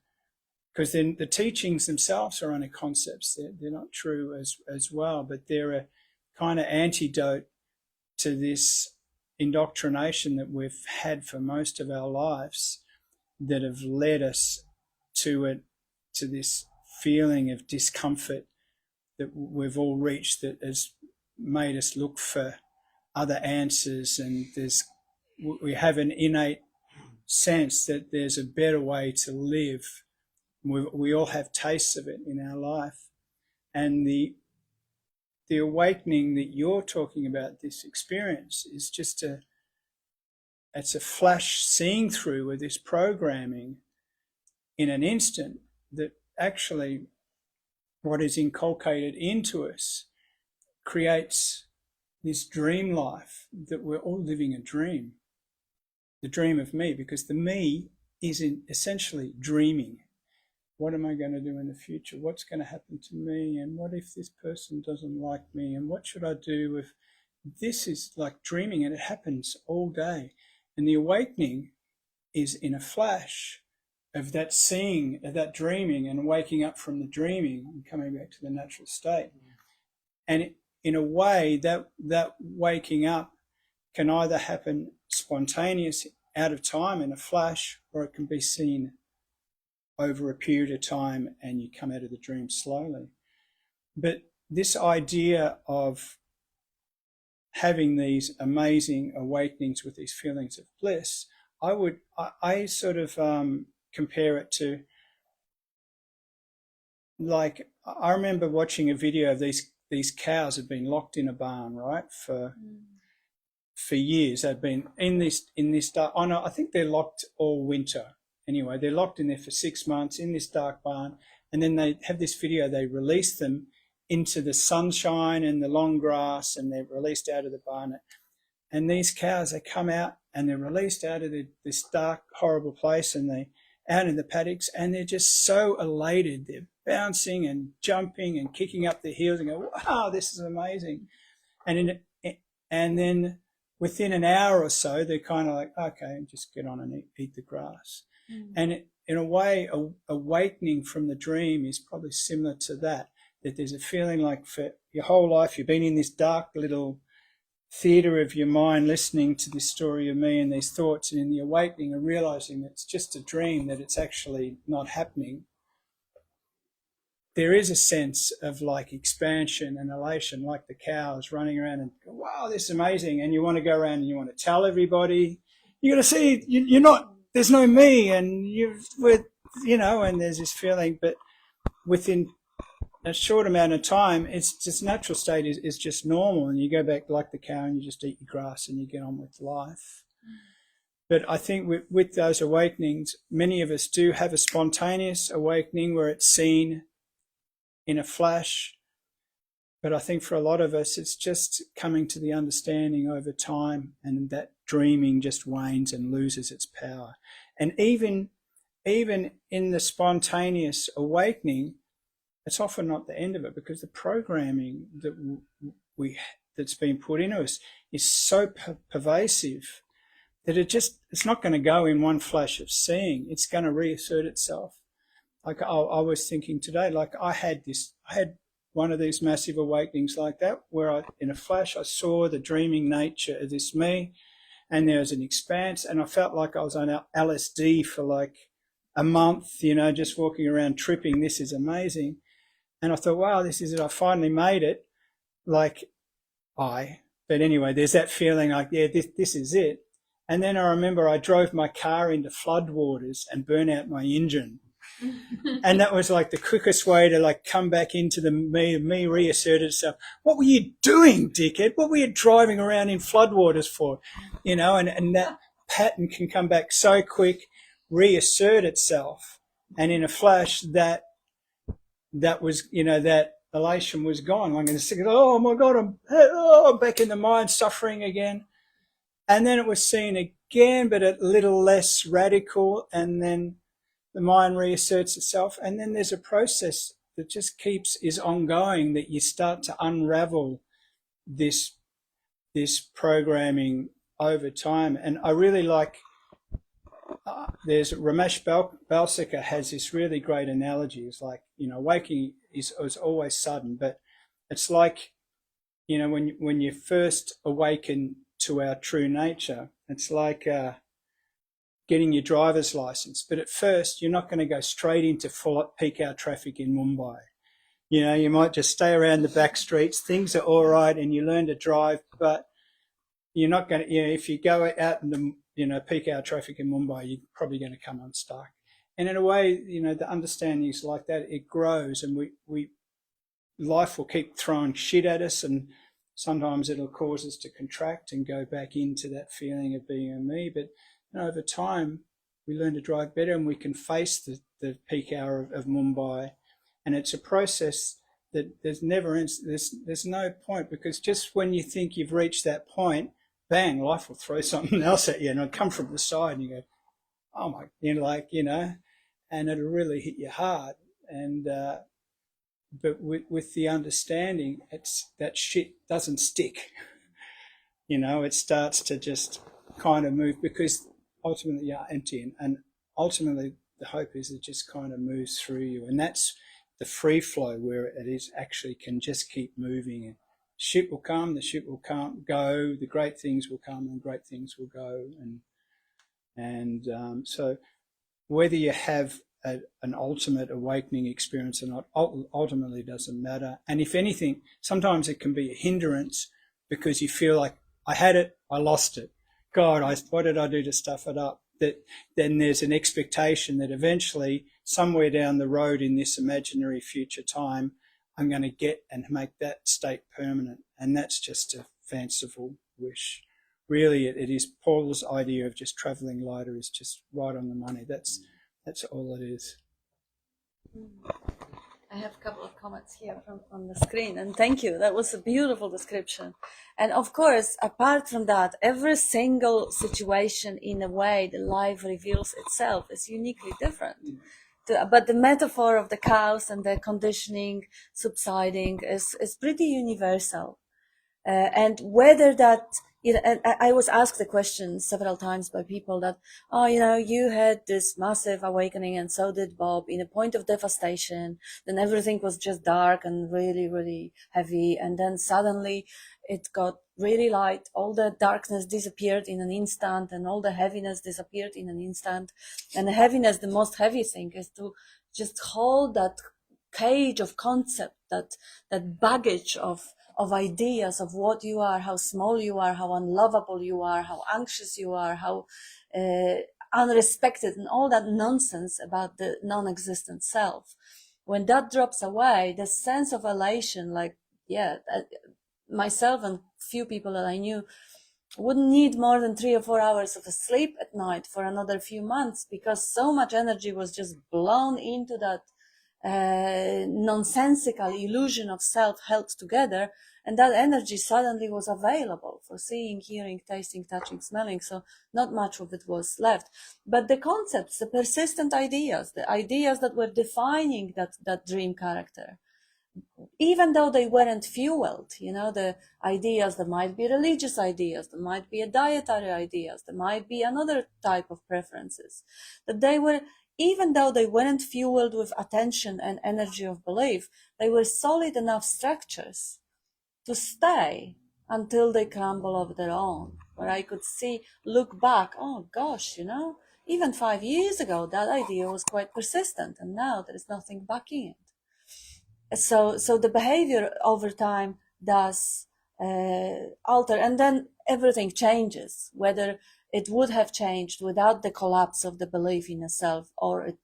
because then the teachings themselves are only concepts. They're not true as well, but they're a kind of antidote to this indoctrination that we've had for most of our lives, that have led us to this feeling of discomfort that we've all reached, that has made us look for other answers, and we have an innate sense that there's a better way to live. We all have tastes of it in our life, and the awakening that you're talking about, this experience, is just it's a flash seeing through of this programming in an instant, that actually what is inculcated into us creates this dream life, that we're all living a dream, the dream of me, because the me is essentially dreaming. What am I going to do in the future? What's going to happen to me? And what if this person doesn't like me? And what should I do if this is like dreaming? And it happens all day. And the awakening is in a flash of that seeing, of that dreaming, and waking up from the dreaming and coming back to the natural state. And in a way, that waking up can either happen spontaneous, out of time, in a flash, or it can be seen over a period of time and you come out of the dream slowly. But this idea of having these amazing awakenings with these feelings of bliss, I sort of compare it to, like, I remember watching a video of these cows had been locked in a barn, right, for years. They've been in this dark, I think they're locked all winter. Anyway, they're locked in there for 6 months in this dark barn, and then they have this video, they release them into the sunshine and the long grass, and they're released out of the barn. And these cows, they come out and they're released out of this dark, horrible place, and they out in the paddocks, and they're just so elated. They're bouncing and jumping and kicking up their heels and go, wow, this is amazing. And then within an hour or so, they're kind of like, okay, just get on and eat the grass. And in a way, awakening from the dream is probably similar to that there's a feeling like for your whole life you've been in this dark little theatre of your mind listening to this story of me and these thoughts, and in the awakening and realising that it's just a dream, that it's actually not happening. There is a sense of like expansion and elation, like the cows running around and go, wow, this is amazing. And you want to go around and you want to tell everybody, you got to see, you're not, there's no me, and and there's this feeling, but within a short amount of time, it's just natural state is just normal, and you go back like the cow and you just eat your grass and you get on with life. But I think with those awakenings, many of us do have a spontaneous awakening where it's seen in a flash. But I think for a lot of us, it's just coming to the understanding over time, and that dreaming just wanes and loses its power. And even in the spontaneous awakening, it's often not the end of it, because the programming that's been put into us is so pervasive that it's not going to go in one flash of seeing. It's going to reassert itself. Like I was thinking today, like I had one of these massive awakenings like that, where in a flash I saw the dreaming nature of this me, and there was an expanse, and I felt like I was on LSD for like a month, you know, just walking around tripping. This is amazing. And I thought, wow, this is it. I finally made it. But anyway, there's that feeling like, yeah, this is it. And then I remember I drove my car into floodwaters and burnt out my engine. And that was like the quickest way to like come back into the me reasserted itself. What were you doing, dickhead? What were you driving around in floodwaters for? You know, and that pattern can come back so quick, reassert itself. And in a flash, that was, you know, that elation was gone. I'm going to say, oh my God, I'm back in the mind, suffering again. And then it was seen again, but a little less radical. And then the mind reasserts itself. And then there's a process that just is ongoing, that you start to unravel this programming over time. And I really like, there's Ramesh Balsekar has this really great analogy. It's like, you know, waking is always sudden, but it's like, you know, when you first awaken to our true nature, it's like getting your driver's license. But at first, you're not going to go straight into full peak hour traffic in Mumbai. You know, you might just stay around the back streets. Things are all right, and you learn to drive. But you're not going to, you know, if you go out in the, you know, peak hour traffic in Mumbai, you're probably going to come unstuck. And in a way, you know, the understanding is like that. It grows, and life will keep throwing shit at us, and sometimes it'll cause us to contract and go back into that feeling of being a me. But you know, over time, we learn to drive better, and we can face the peak hour of Mumbai. And it's a process that there's no point, because just when you think you've reached that point, bang, life will throw something else at you, and it'll come from the side, and you go, oh my, you know, like, you know, and it'll really hit you hard. And but with the understanding, it's that shit doesn't stick. You know, it starts to just kind of move, because ultimately you're empty, and ultimately the hope is it just kind of moves through you, and that's the free flow, where it is actually can just keep moving. And ship will come, the ship will go, the great things will come and great things will go, and so whether you have an ultimate awakening experience or not ultimately doesn't matter. And if anything, sometimes it can be a hindrance, because you feel like, I had it, I lost it. God, what did I do to stuff it up? That then there's an expectation that eventually, somewhere down the road in this imaginary future time, I'm going to get and make that state permanent. And that's just a fanciful wish. Really, it is Paul's idea of just travelling lighter is just right on the money. That's all it is. I have a couple of comments here on the screen, and thank you. That was a beautiful description. And of course, apart from that, every single situation, in a way, the life reveals itself is uniquely different. But the metaphor of the cows and the conditioning subsiding is pretty universal. And whether that, you know, and I was asked the question several times by people that, oh, you know, you had this massive awakening and so did Bob, in a point of devastation. Then everything was just dark and really, really heavy. And then suddenly it got really light. All the darkness disappeared in an instant, and all the heaviness disappeared in an instant. And the heaviness, the most heavy thing is to just hold that cage of concept, that baggage of ideas of what you are, how small you are, how unlovable you are, how anxious you are, how unrespected, and all that nonsense about the non-existent self. When that drops away, the sense of elation, like, yeah, myself and few people that I knew wouldn't need more than 3 or 4 hours of sleep at night for another few months, because so much energy was just blown into that nonsensical illusion of self held together, and that energy suddenly was available for seeing, hearing, tasting, touching, smelling. So not much of it was left. But the concepts, the persistent ideas, the ideas that were defining that dream character, even though they weren't fueled, you know, the ideas, there might be religious ideas, there might be a dietary ideas, there might be another type of preferences, that they were, even though they weren't fueled with attention and energy of belief, they were solid enough structures to stay until they crumble of their own. where I could look back, oh gosh, even 5 years ago, that idea was quite persistent, and now there is nothing backing it. So the behavior over time does alter, and then everything changes, whether it would have changed without the collapse of the belief in a self, or it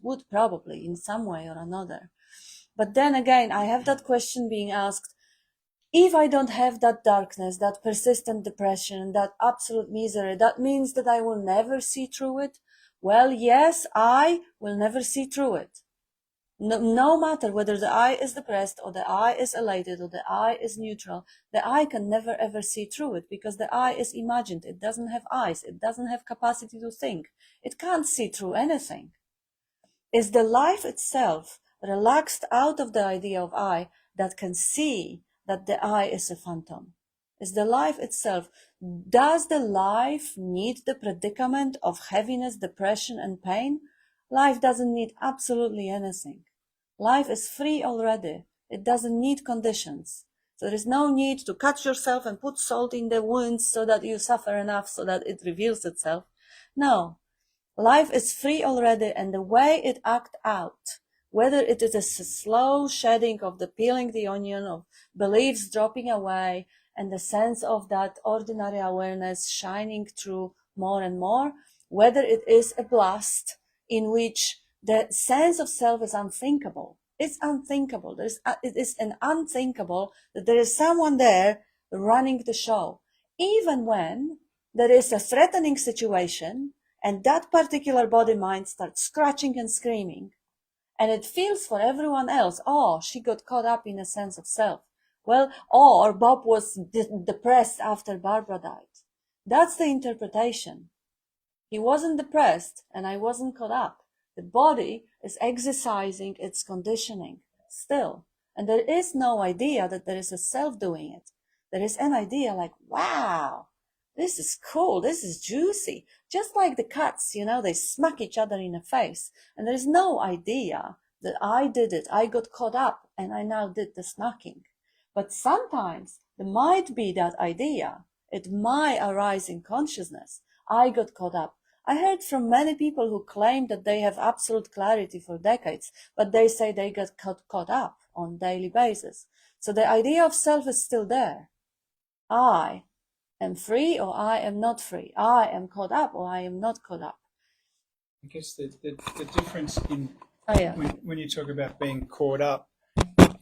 would probably in some way or another. But then again, I have that question being asked, if I don't have that darkness, that persistent depression, that absolute misery, that means that I will never see through it? Well, yes, I will never see through it. No matter whether the I is depressed or the I is elated or the I is neutral, the I can never ever see through it, because the I is imagined. It doesn't have eyes. It doesn't have capacity to think. It can't see through anything. Is the life itself relaxed out of the idea of I that can see that the I is a phantom? Is the life itself, does the life need the predicament of heaviness, depression, and pain? Life doesn't need absolutely anything. Life is free already. It doesn't need conditions. So there is no need to cut yourself and put salt in the wounds so that you suffer enough so that it reveals itself. No. Life is free already, and the way it acts out, whether it is a slow shedding of the peeling the onion, of beliefs dropping away, and the sense of that ordinary awareness shining through more and more, whether it is a blast in which the sense of self is unthinkable. It's unthinkable. It is an unthinkable that there is someone there running the show. Even when there is a threatening situation, and that particular body mind starts scratching and screaming, and it feels for everyone else, oh, she got caught up in a sense of self. Well, or Bob was depressed after Barbara died. That's the interpretation. He wasn't depressed, and I wasn't caught up. The body is exercising its conditioning still. And there is no idea that there is a self doing it. There is an idea like, wow, this is cool, this is juicy. Just like the cats, they smack each other in the face. And there is no idea that I did it, I got caught up, and I now did the smacking. But sometimes there might be that idea. It might arise in consciousness. I got caught up. I heard from many people who claim that they have absolute clarity for decades, but they say they get caught up on a daily basis. So the idea of self is still there. I am free or I am not free. I am caught up or I am not caught up. I guess the difference in when you talk about being caught up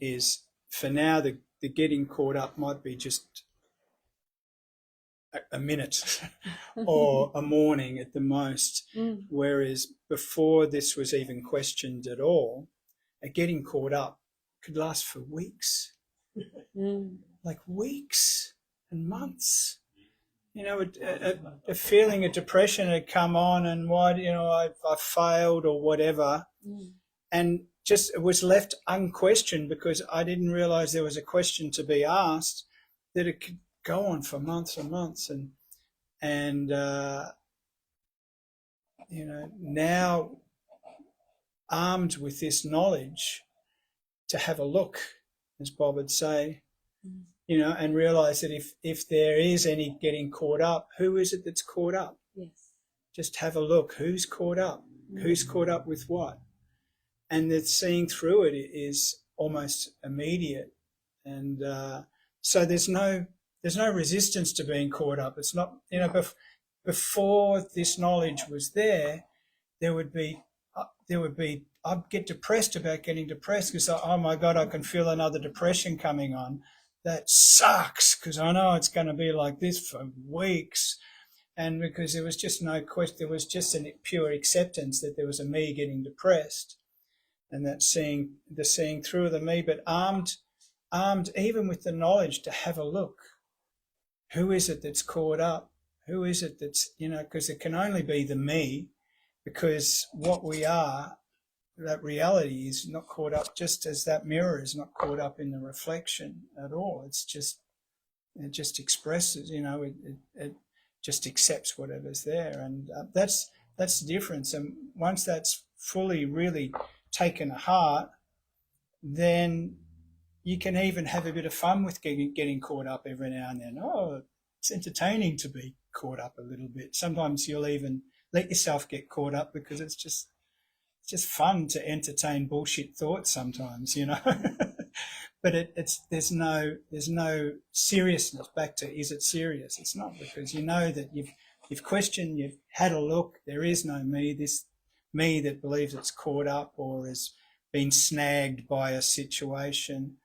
is, for now, the getting caught up might be just a minute or a morning at the most, whereas before this was even questioned at all, a getting caught up could last for weeks, like weeks and months. A feeling of depression had come on, and I failed or whatever, and just it was left unquestioned because I didn't realize there was a question to be asked, that it could go on for months and months, and now armed with this knowledge to have a look, as Bob would say, and realize that if there is any getting caught up, who is it that's caught up? Yes. Just have a look. Who's caught up? Who's caught up with what? And that seeing through it is almost immediate, and so there's no resistance to being caught up. It's not, before this knowledge was there would be I'd get depressed about getting depressed because, oh my God, I can feel another depression coming on. That sucks because I know it's going to be like this for weeks. And because there was just no question, there was just a pure acceptance that there was a me getting depressed, and that seeing through the me, but armed even with the knowledge to have a look. Who is it that's caught up? Who is it that's, because it can only be the me, because what we are, that reality, is not caught up, just as that mirror is not caught up in the reflection at all. It just expresses, it just accepts whatever's there. And that's the difference. And once that's fully really taken to heart, then you can even have a bit of fun with getting caught up every now and then. Oh, it's entertaining to be caught up a little bit. Sometimes you'll even let yourself get caught up because it's just fun to entertain bullshit thoughts sometimes, you know. But there's no seriousness. Back to, is it serious? It's not, because you know that you've questioned, you've had a look. There is no me. This me that believes it's caught up or has been snagged by a situation.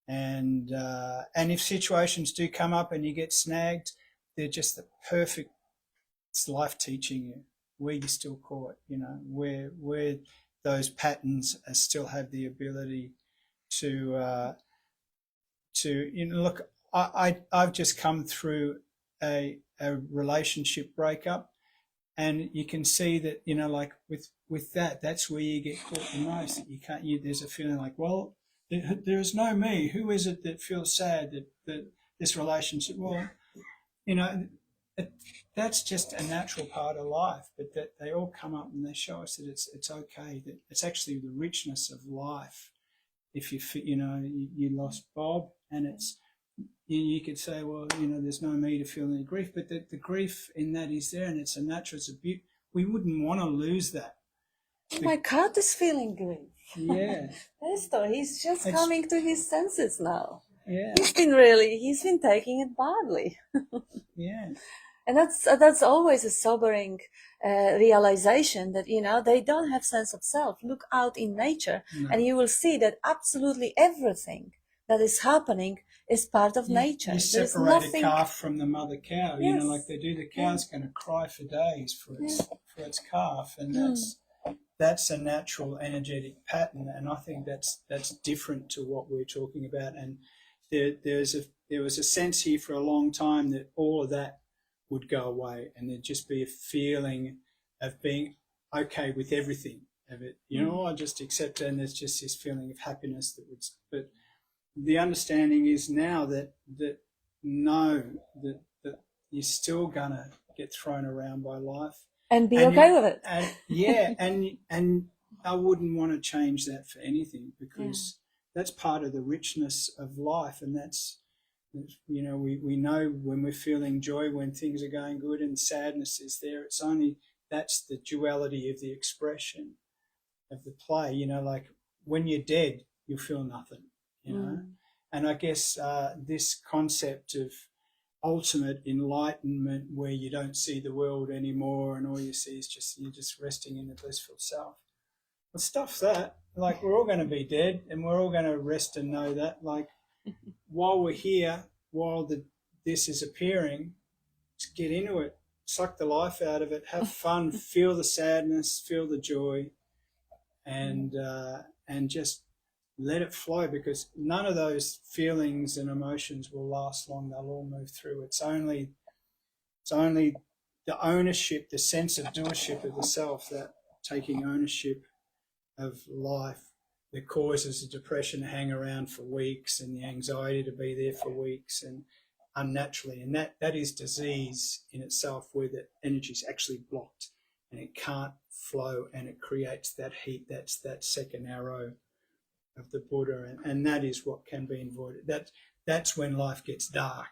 And if situations do come up and you get snagged, they're just the perfect. It's life teaching you where you're still caught. You know, where those patterns still have the ability to look. I've just come through a relationship breakup, and you can see that, you know, like with that's where you get caught the most. You can't. There's a feeling like, well, there is no me. Who is it that feels sad that this relationship? Well, you know, that's just a natural part of life. But that they all come up and they show us that it's okay. That it's actually the richness of life. If you lost Bob, and it's, you could say, well, you know, there's no me to feel any grief, but the grief in that is there, and it's a natural, it's a beauty. We wouldn't want to lose that. My cat is feeling grief. Yeah. He's just coming to his senses now. Yeah. He's been taking it badly. Yeah. And that's always a sobering realization that, you know, they don't have sense of self. Look out in nature, and you will see that absolutely everything that is happening is part of nature. You separate a calf from the mother cow, you know, like they do. The cow's going to cry for days for its calf, and that's a natural energetic pattern. And I think that's different to what we're talking about. And there was a sense here for a long time that all of that would go away, and there'd just be a feeling of being okay with everything of it. You know, I just accept it, and there's just this feeling of happiness that would. But the understanding is now that you're still gonna get thrown around by life and be okay with it. And I wouldn't want to change that for anything, because that's part of the richness of life, and that's. You know, we know when we're feeling joy, when things are going good, and sadness is there. It's only, that's the duality of the expression of the play. You know, like when you're dead, you'll feel nothing, you know. And I guess this concept of ultimate enlightenment, where you don't see the world anymore and all you see is you're just resting in the blissful self. Well, stuff that, like, we're all going to be dead, and we're all going to rest and know that, like, while we're here, while this is appearing, just get into it, suck the life out of it, have fun, feel the sadness, feel the joy, and just let it flow, because none of those feelings and emotions will last long. They'll all move through. It's only the ownership, the sense of doership of the self, that taking ownership of life, that causes the depression to hang around for weeks, and the anxiety to be there for weeks, and unnaturally. And that is disease in itself, where the energy is actually blocked and it can't flow, and it creates that heat. That's that second arrow of the Buddha, and that is what can be avoided. That's when life gets dark,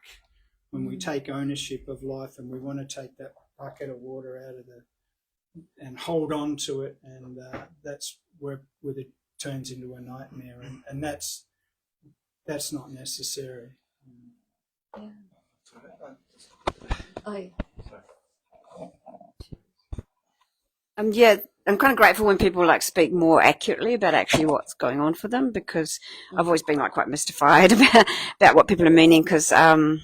when we take ownership of life, and we want to take that bucket of water out of and hold on to it, and that's where it turns into a nightmare, and that's not necessary. I'm kind of grateful when people like speak more accurately about actually what's going on for them, because I've always been like quite mystified about what people are meaning, because I'm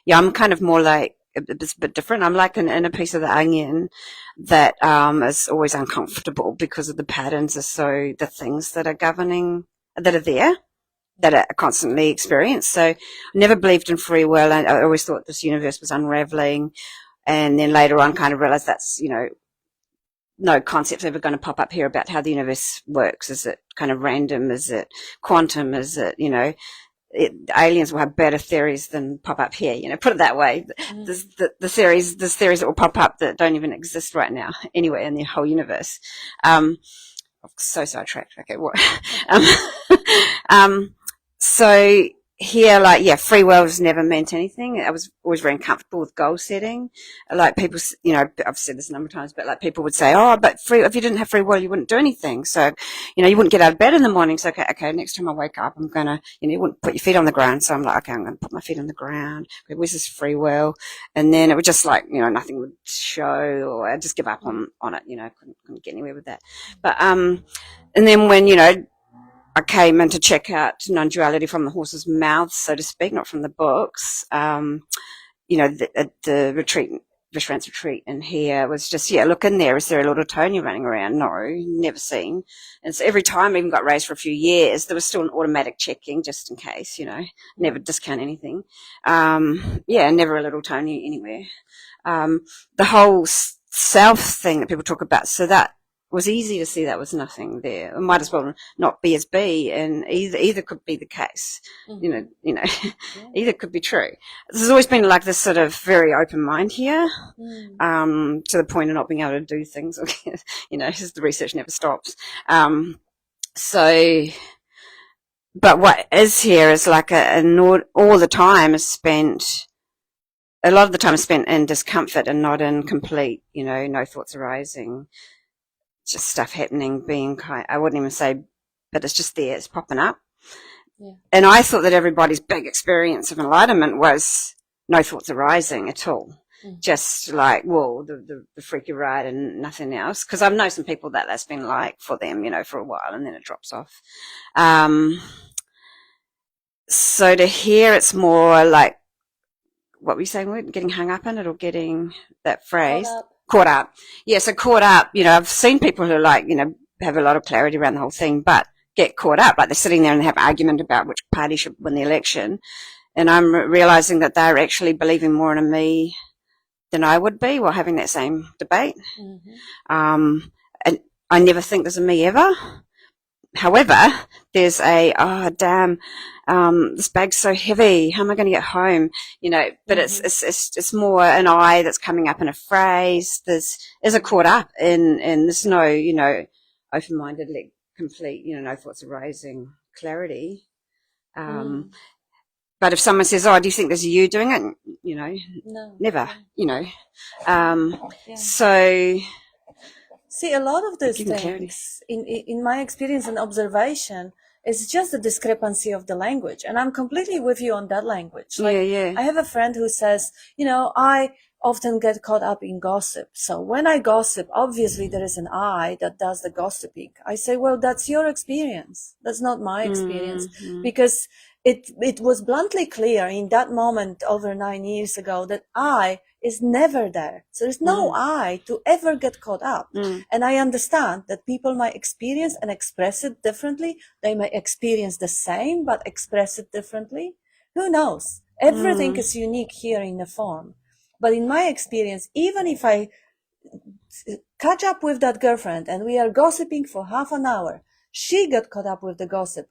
kind of more like it's a bit different. I'm like an inner piece of the onion that is always uncomfortable because of the patterns, so the things that are governing, that are there, that are constantly experienced. So I never believed in free will, and I always thought this universe was unraveling, and then later on kind of realized that's, you know, no concept's ever going to pop up here about how the universe works. Is it kind of random? Is it quantum? Is it, you know, aliens will have better theories than pop up here, you know, put it that way. There's theories that will pop up that don't even exist right now anywhere in the whole universe. I'm so sidetracked. Okay, what? So here, like, yeah, free will has never meant anything. I was always very uncomfortable with goal setting. Like people, you know, I've said this a number of times, but like people would say, oh, but if you didn't have free will, you wouldn't do anything. So, you know, you wouldn't get out of bed in the morning. So, okay, next time I wake up, I'm going to, you know, you wouldn't put your feet on the ground. So I'm like, okay, I'm going to put my feet on the ground. Okay, where's this free will? And then it would just like, you know, nothing would show, or I'd just give up on it, you know, couldn't get anywhere with that. But, and then when, you know, I came in to check out non-duality from the horse's mouth, so to speak, not from the books. You know, the retreat, Vishrant's retreat in here was just, yeah, look in there. Is there a little Tony running around? No, never seen. And so every time I even got raised for a few years, there was still an automatic checking just in case, you know, never discount anything. Yeah, never a little Tony anywhere. The whole self thing that people talk about, so that was easy to see that was nothing there. It might as well not be as be, and either could be the case. You know, either could be true. There's always been like this sort of very open mind here, to the point of not being able to do things. You know, because the research never stops. So, but what is here is like all the time is spent. A lot of the time is spent in discomfort and not in complete. You know, no thoughts arising. Just stuff happening, being I wouldn't even say, but it's just there, it's popping up. Yeah. And I thought that everybody's big experience of enlightenment was no thoughts arising at all. Just like, well, the freaky ride and nothing else. Because I know some people that's been like for them, you know, for a while, and then it drops off. So to hear, it's more like, what were you saying? We're getting hung up in it, or getting that phrase? Caught up. Yeah, so caught up, you know, I've seen people who like, you know, have a lot of clarity around the whole thing, but get caught up. Like they're sitting there and they have an argument about which party should win the election. And I'm realizing that they're actually believing more in me than I would be while having that same debate. And I never think there's a me ever. However, there's oh damn, this bag's so heavy. How am I going to get home? You know, but it's more an I that's coming up in a phrase. There's a caught up in there's no, you know, open-minded, like complete, you know, no thoughts arising clarity. But if someone says, oh, do you think there's you doing it? You know, no, never, you know. So. See, a lot of these things, in my experience and observation, is just the discrepancy of the language. And I'm completely with you on that language. Like, I have a friend who says, you know, I often get caught up in gossip. So when I gossip, obviously there is an I that does the gossiping. I say, well, that's your experience. That's not my experience. Because it was bluntly clear in that moment over 9 years ago that I is never there. So there's no I to ever get caught up. And I understand that people might experience and express it differently. They may experience the same, but express it differently. Who knows? Everything is unique here in the form. But in my experience, even if I catch up with that girlfriend and we are gossiping for half an hour, she got caught up with the gossip.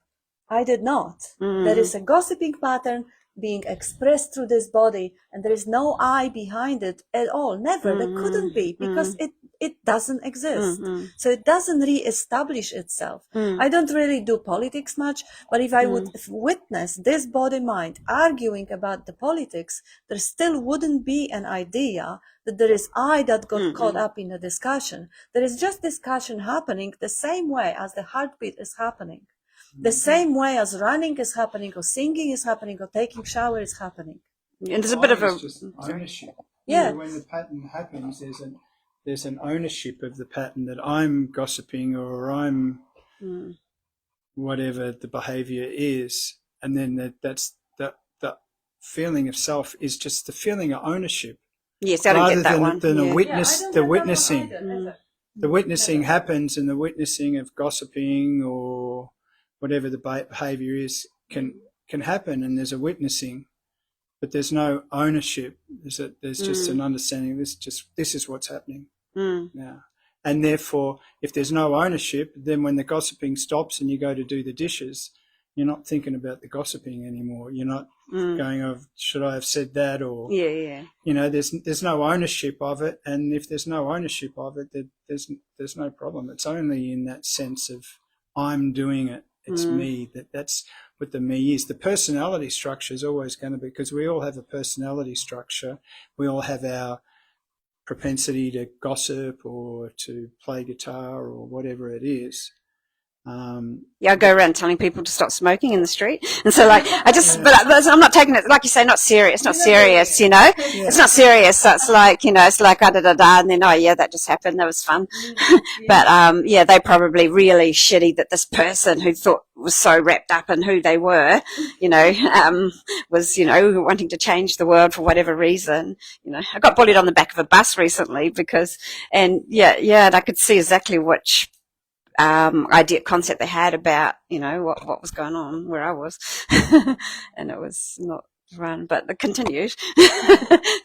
I did not. There is a gossiping pattern being expressed through this body, and there is no I behind it at all. Never. There couldn't be, because it doesn't exist. So it doesn't re-establish itself. I don't really do politics much, but if I would witness this body mind arguing about the politics, there still wouldn't be an idea that there is I that got caught up in the discussion. There is just discussion happening the same way as the heartbeat is happening. The same way as running is happening, or singing is happening, or taking shower is happening. And there's a bit of a ownership. Yeah. You know, when the pattern happens, there's an ownership of the pattern, that I'm gossiping or I'm whatever the behavior is, and then that's that feeling of self is just the feeling of ownership. Yes, I don't get that one. Than a witness, the witnessing. The witnessing happens, and the witnessing of gossiping or whatever the behavior is can happen, and there's a witnessing, but there's no ownership. There's just an understanding. This is what's happening now, and therefore, if there's no ownership, then when the gossiping stops and you go to do the dishes, you're not thinking about the gossiping anymore. You're not going, "Oh, should I have said that?" Or you know, there's no ownership of it, and if there's no ownership of it, there's no problem. It's only in that sense of I'm doing it. It's me. That's what the me is. The personality structure is always going to be, because we all have a personality structure. We all have our propensity to gossip or to play guitar or whatever it is. I go around telling people to stop smoking in the street, and so like but I'm not taking it, like you say, not serious, It's not serious. So it's like, it's like da da da, and then that just happened, that was fun. But they probably really shitty that this person who thought was so wrapped up in who they were, was wanting to change the world for whatever reason. I got bullied on the back of a bus recently and I could see exactly which concept they had about, what was going on where I was. And it was not run, but it continued.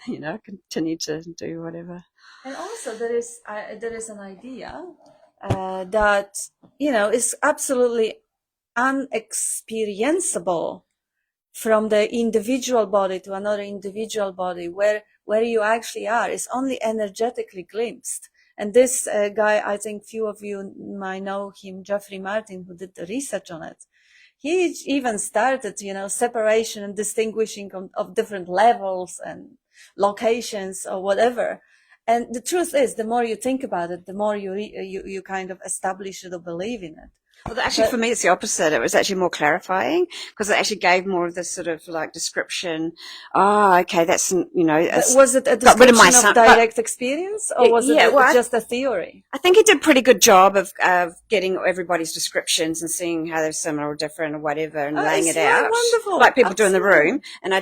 Continued to do whatever. And also there is an idea that, is absolutely unexperienceable from the individual body to another individual body, where you actually are, is only energetically glimpsed. And this guy, I think few of you might know him, Jeffrey Martin, who did the research on it. He even started, separation and distinguishing of different levels and locations or whatever. And the truth is, the more you think about it, the more you kind of establish it or believe in it. Well, actually, for me, it's the opposite. It was actually more clarifying, because it actually gave more of this sort of like description. Oh, okay, that's, was it a description of direct experience, or was it just a theory? I think he did a pretty good job of getting everybody's descriptions and seeing how they're similar or different or whatever, and laying it out. Wonderful. Like people do in the room. And I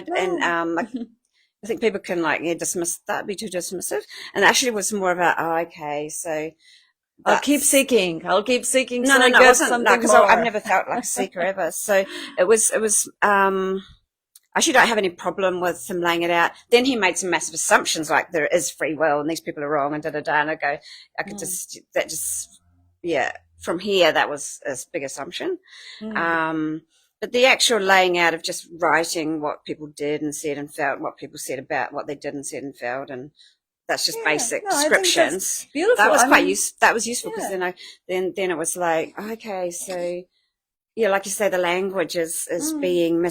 think people can dismiss that, be too dismissive. And actually it was more about, okay, so I'll keep seeking. No, because more. I've never felt like a seeker ever. So it was, I actually don't have any problem with him laying it out. Then he made some massive assumptions, like there is free will and these people are wrong and da-da-da. And from here, that was a big assumption. But the actual laying out of just writing what people did and said and felt, what people said about what they did and said and felt, and that's just basic descriptions. Beautiful. That was that was useful, because then it was like, okay, so like you say, the language is being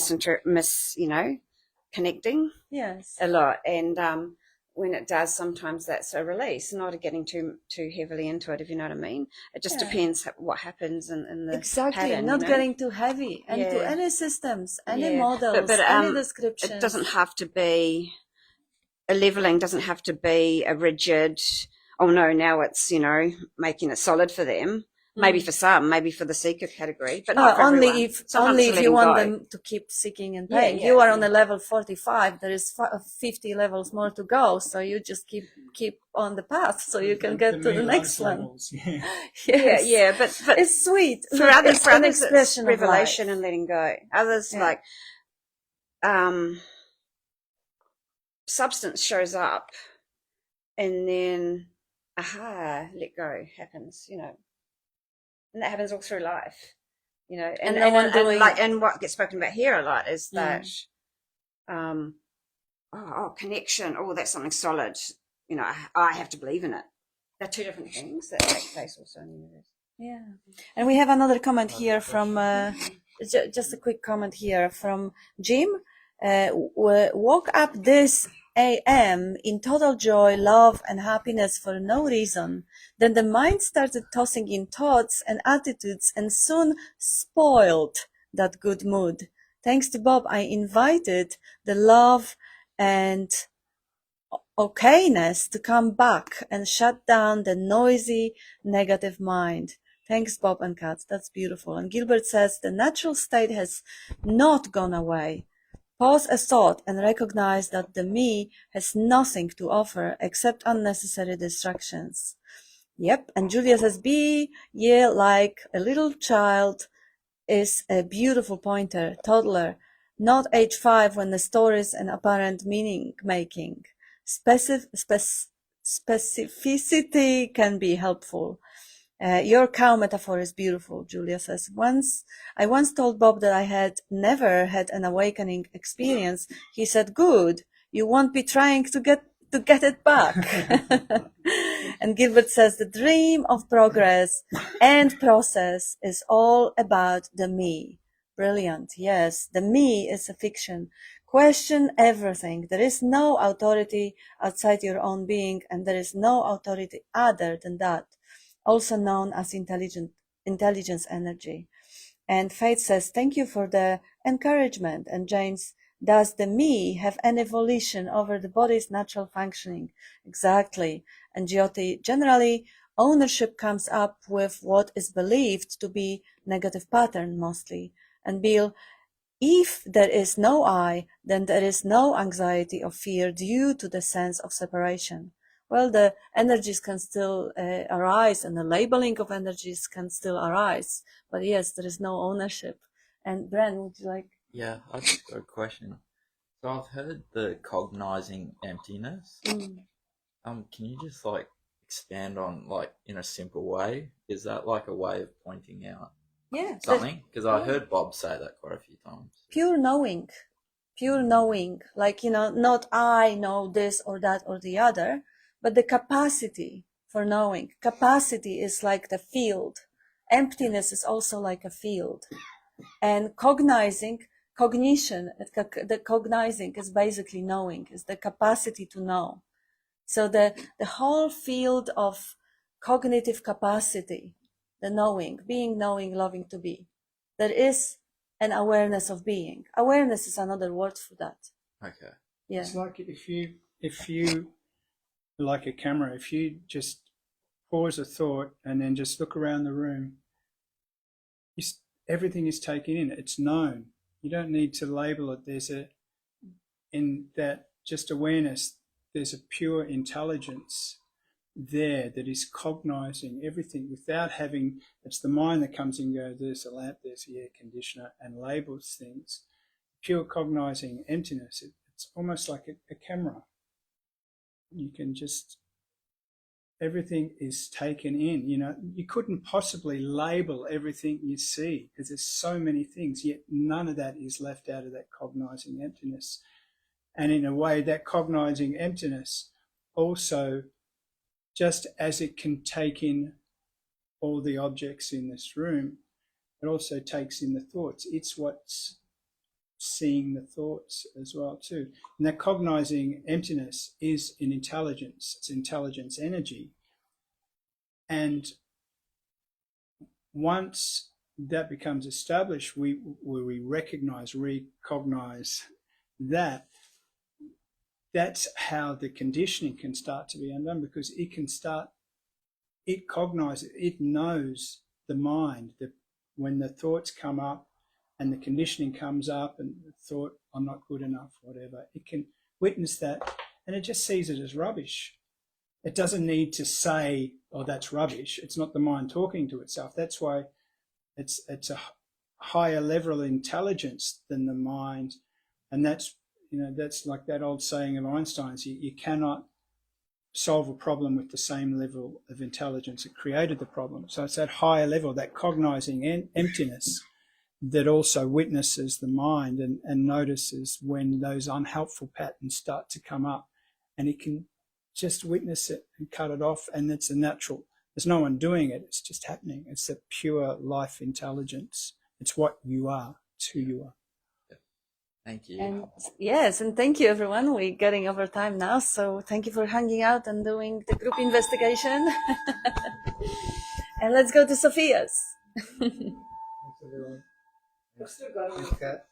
connecting. Yes. A lot, and when it does, sometimes that's a release, not getting too heavily into it, if you know what I mean. It just depends what happens in the pattern, not getting too heavy into any systems, any models, but any descriptions. It doesn't have to be a leveling, doesn't have to be a rigid, now it's, making it solid for them. Maybe for some, maybe for the seeker category, but not for only everyone. if you want them to keep seeking and paying. You are on a level 45. There is 50 levels more to go, so you just keep on the path, so you can get to the next one. But it's sweet. For others, it's revelation and letting go. Others substance shows up, and then let go happens. And that happens all through life, and what gets spoken about here a lot is that, connection. Oh, that's something solid. I have to believe in it. They're two different things that take place also in the universe. Yeah. And we have another comment here from, just a quick comment here from Jim. Woke up this AM in total joy, love, and happiness for no reason. Then the mind started tossing in thoughts and attitudes and soon spoiled that good mood. Thanks to Bob, I invited the love and okayness to come back and shut down the noisy, negative mind. Thanks, Bob and Kat. That's beautiful. And Gilbert says the natural state has not gone away. Pause a thought and recognize that the me has nothing to offer except unnecessary distractions. Yep. And Julia says, like a little child is a beautiful pointer, toddler, not age 5 when the stories and apparent meaning making. Specificity can be helpful. Your cow metaphor is beautiful, Julia says. I once told Bob that I had never had an awakening experience. He said, good, you won't be trying to get to get it back. And Gilbert says the dream of progress and process is all about the me. Brilliant. Yes, the me is a fiction. Question everything. There is no authority outside your own being, and there is no authority other than that, also known as intelligence energy. And Faith says, thank you for the encouragement. And James, does the me have any volition over the body's natural functioning? Exactly. And Jyoti, generally, ownership comes up with what is believed to be negative pattern mostly. And Bill, if there is no I, then there is no anxiety or fear due to the sense of separation. Well, the energies can still arise, and the labeling of energies can still arise. But yes, there is no ownership. And Bren, would you like? Yeah, I've got a question. So I've heard the cognizing emptiness. Can you just like expand on like in a simple way? Is that like a way of pointing out something? Because I heard Bob say that quite a few times. Pure knowing, like, not I know this or that or the other, but the capacity for knowing. Capacity is like the field. Emptiness is also like a field. And cognition, the cognizing is basically knowing, is the capacity to know. So the whole field of cognitive capacity, the knowing, being, knowing, loving to be, there is an awareness of being. Awareness is another word for that. Okay. Yeah. It's like if you like a camera, if you just pause a thought and then just look around the room, everything is taken in. It's known. You don't need to label it. In that just awareness, there's a pure intelligence there that is cognizing everything without having, it's the mind that comes in and goes, there's a lamp, there's the air conditioner, and labels things. Pure cognizing emptiness, it's almost like a camera. You can just, everything is taken in. You couldn't possibly label everything you see because there's so many things, yet none of that is left out of that cognizing emptiness. And in a way, that cognizing emptiness also, just as it can take in all the objects in this room, it also takes in the thoughts. It's what's seeing the thoughts as well too. And that cognizing emptiness is an intelligence. It's intelligence energy. And once that becomes established, we recognize that, that's how the conditioning can start to be undone, because it cognizes, it knows the mind, that when the thoughts come up and the conditioning comes up and the thought, I'm not good enough, whatever, it can witness that and it just sees it as rubbish. It doesn't need to say, oh, that's rubbish. It's not the mind talking to itself. That's why it's a higher level of intelligence than the mind. And that's like that old saying of Einstein's, you cannot solve a problem with the same level of intelligence that created the problem. So it's that higher level, that cognizing emptiness, that also witnesses the mind and notices when those unhelpful patterns start to come up, and it can just witness it and cut it off. And it's a natural, there's no one doing it, it's just happening. It's a pure life intelligence. It's what you are, it's who you are. Thank you. And yes, and thank you everyone. We're getting over time now, so thank you for hanging out and doing the group investigation. And let's go to Sophia's. Thanks, everyone. I've still got to look at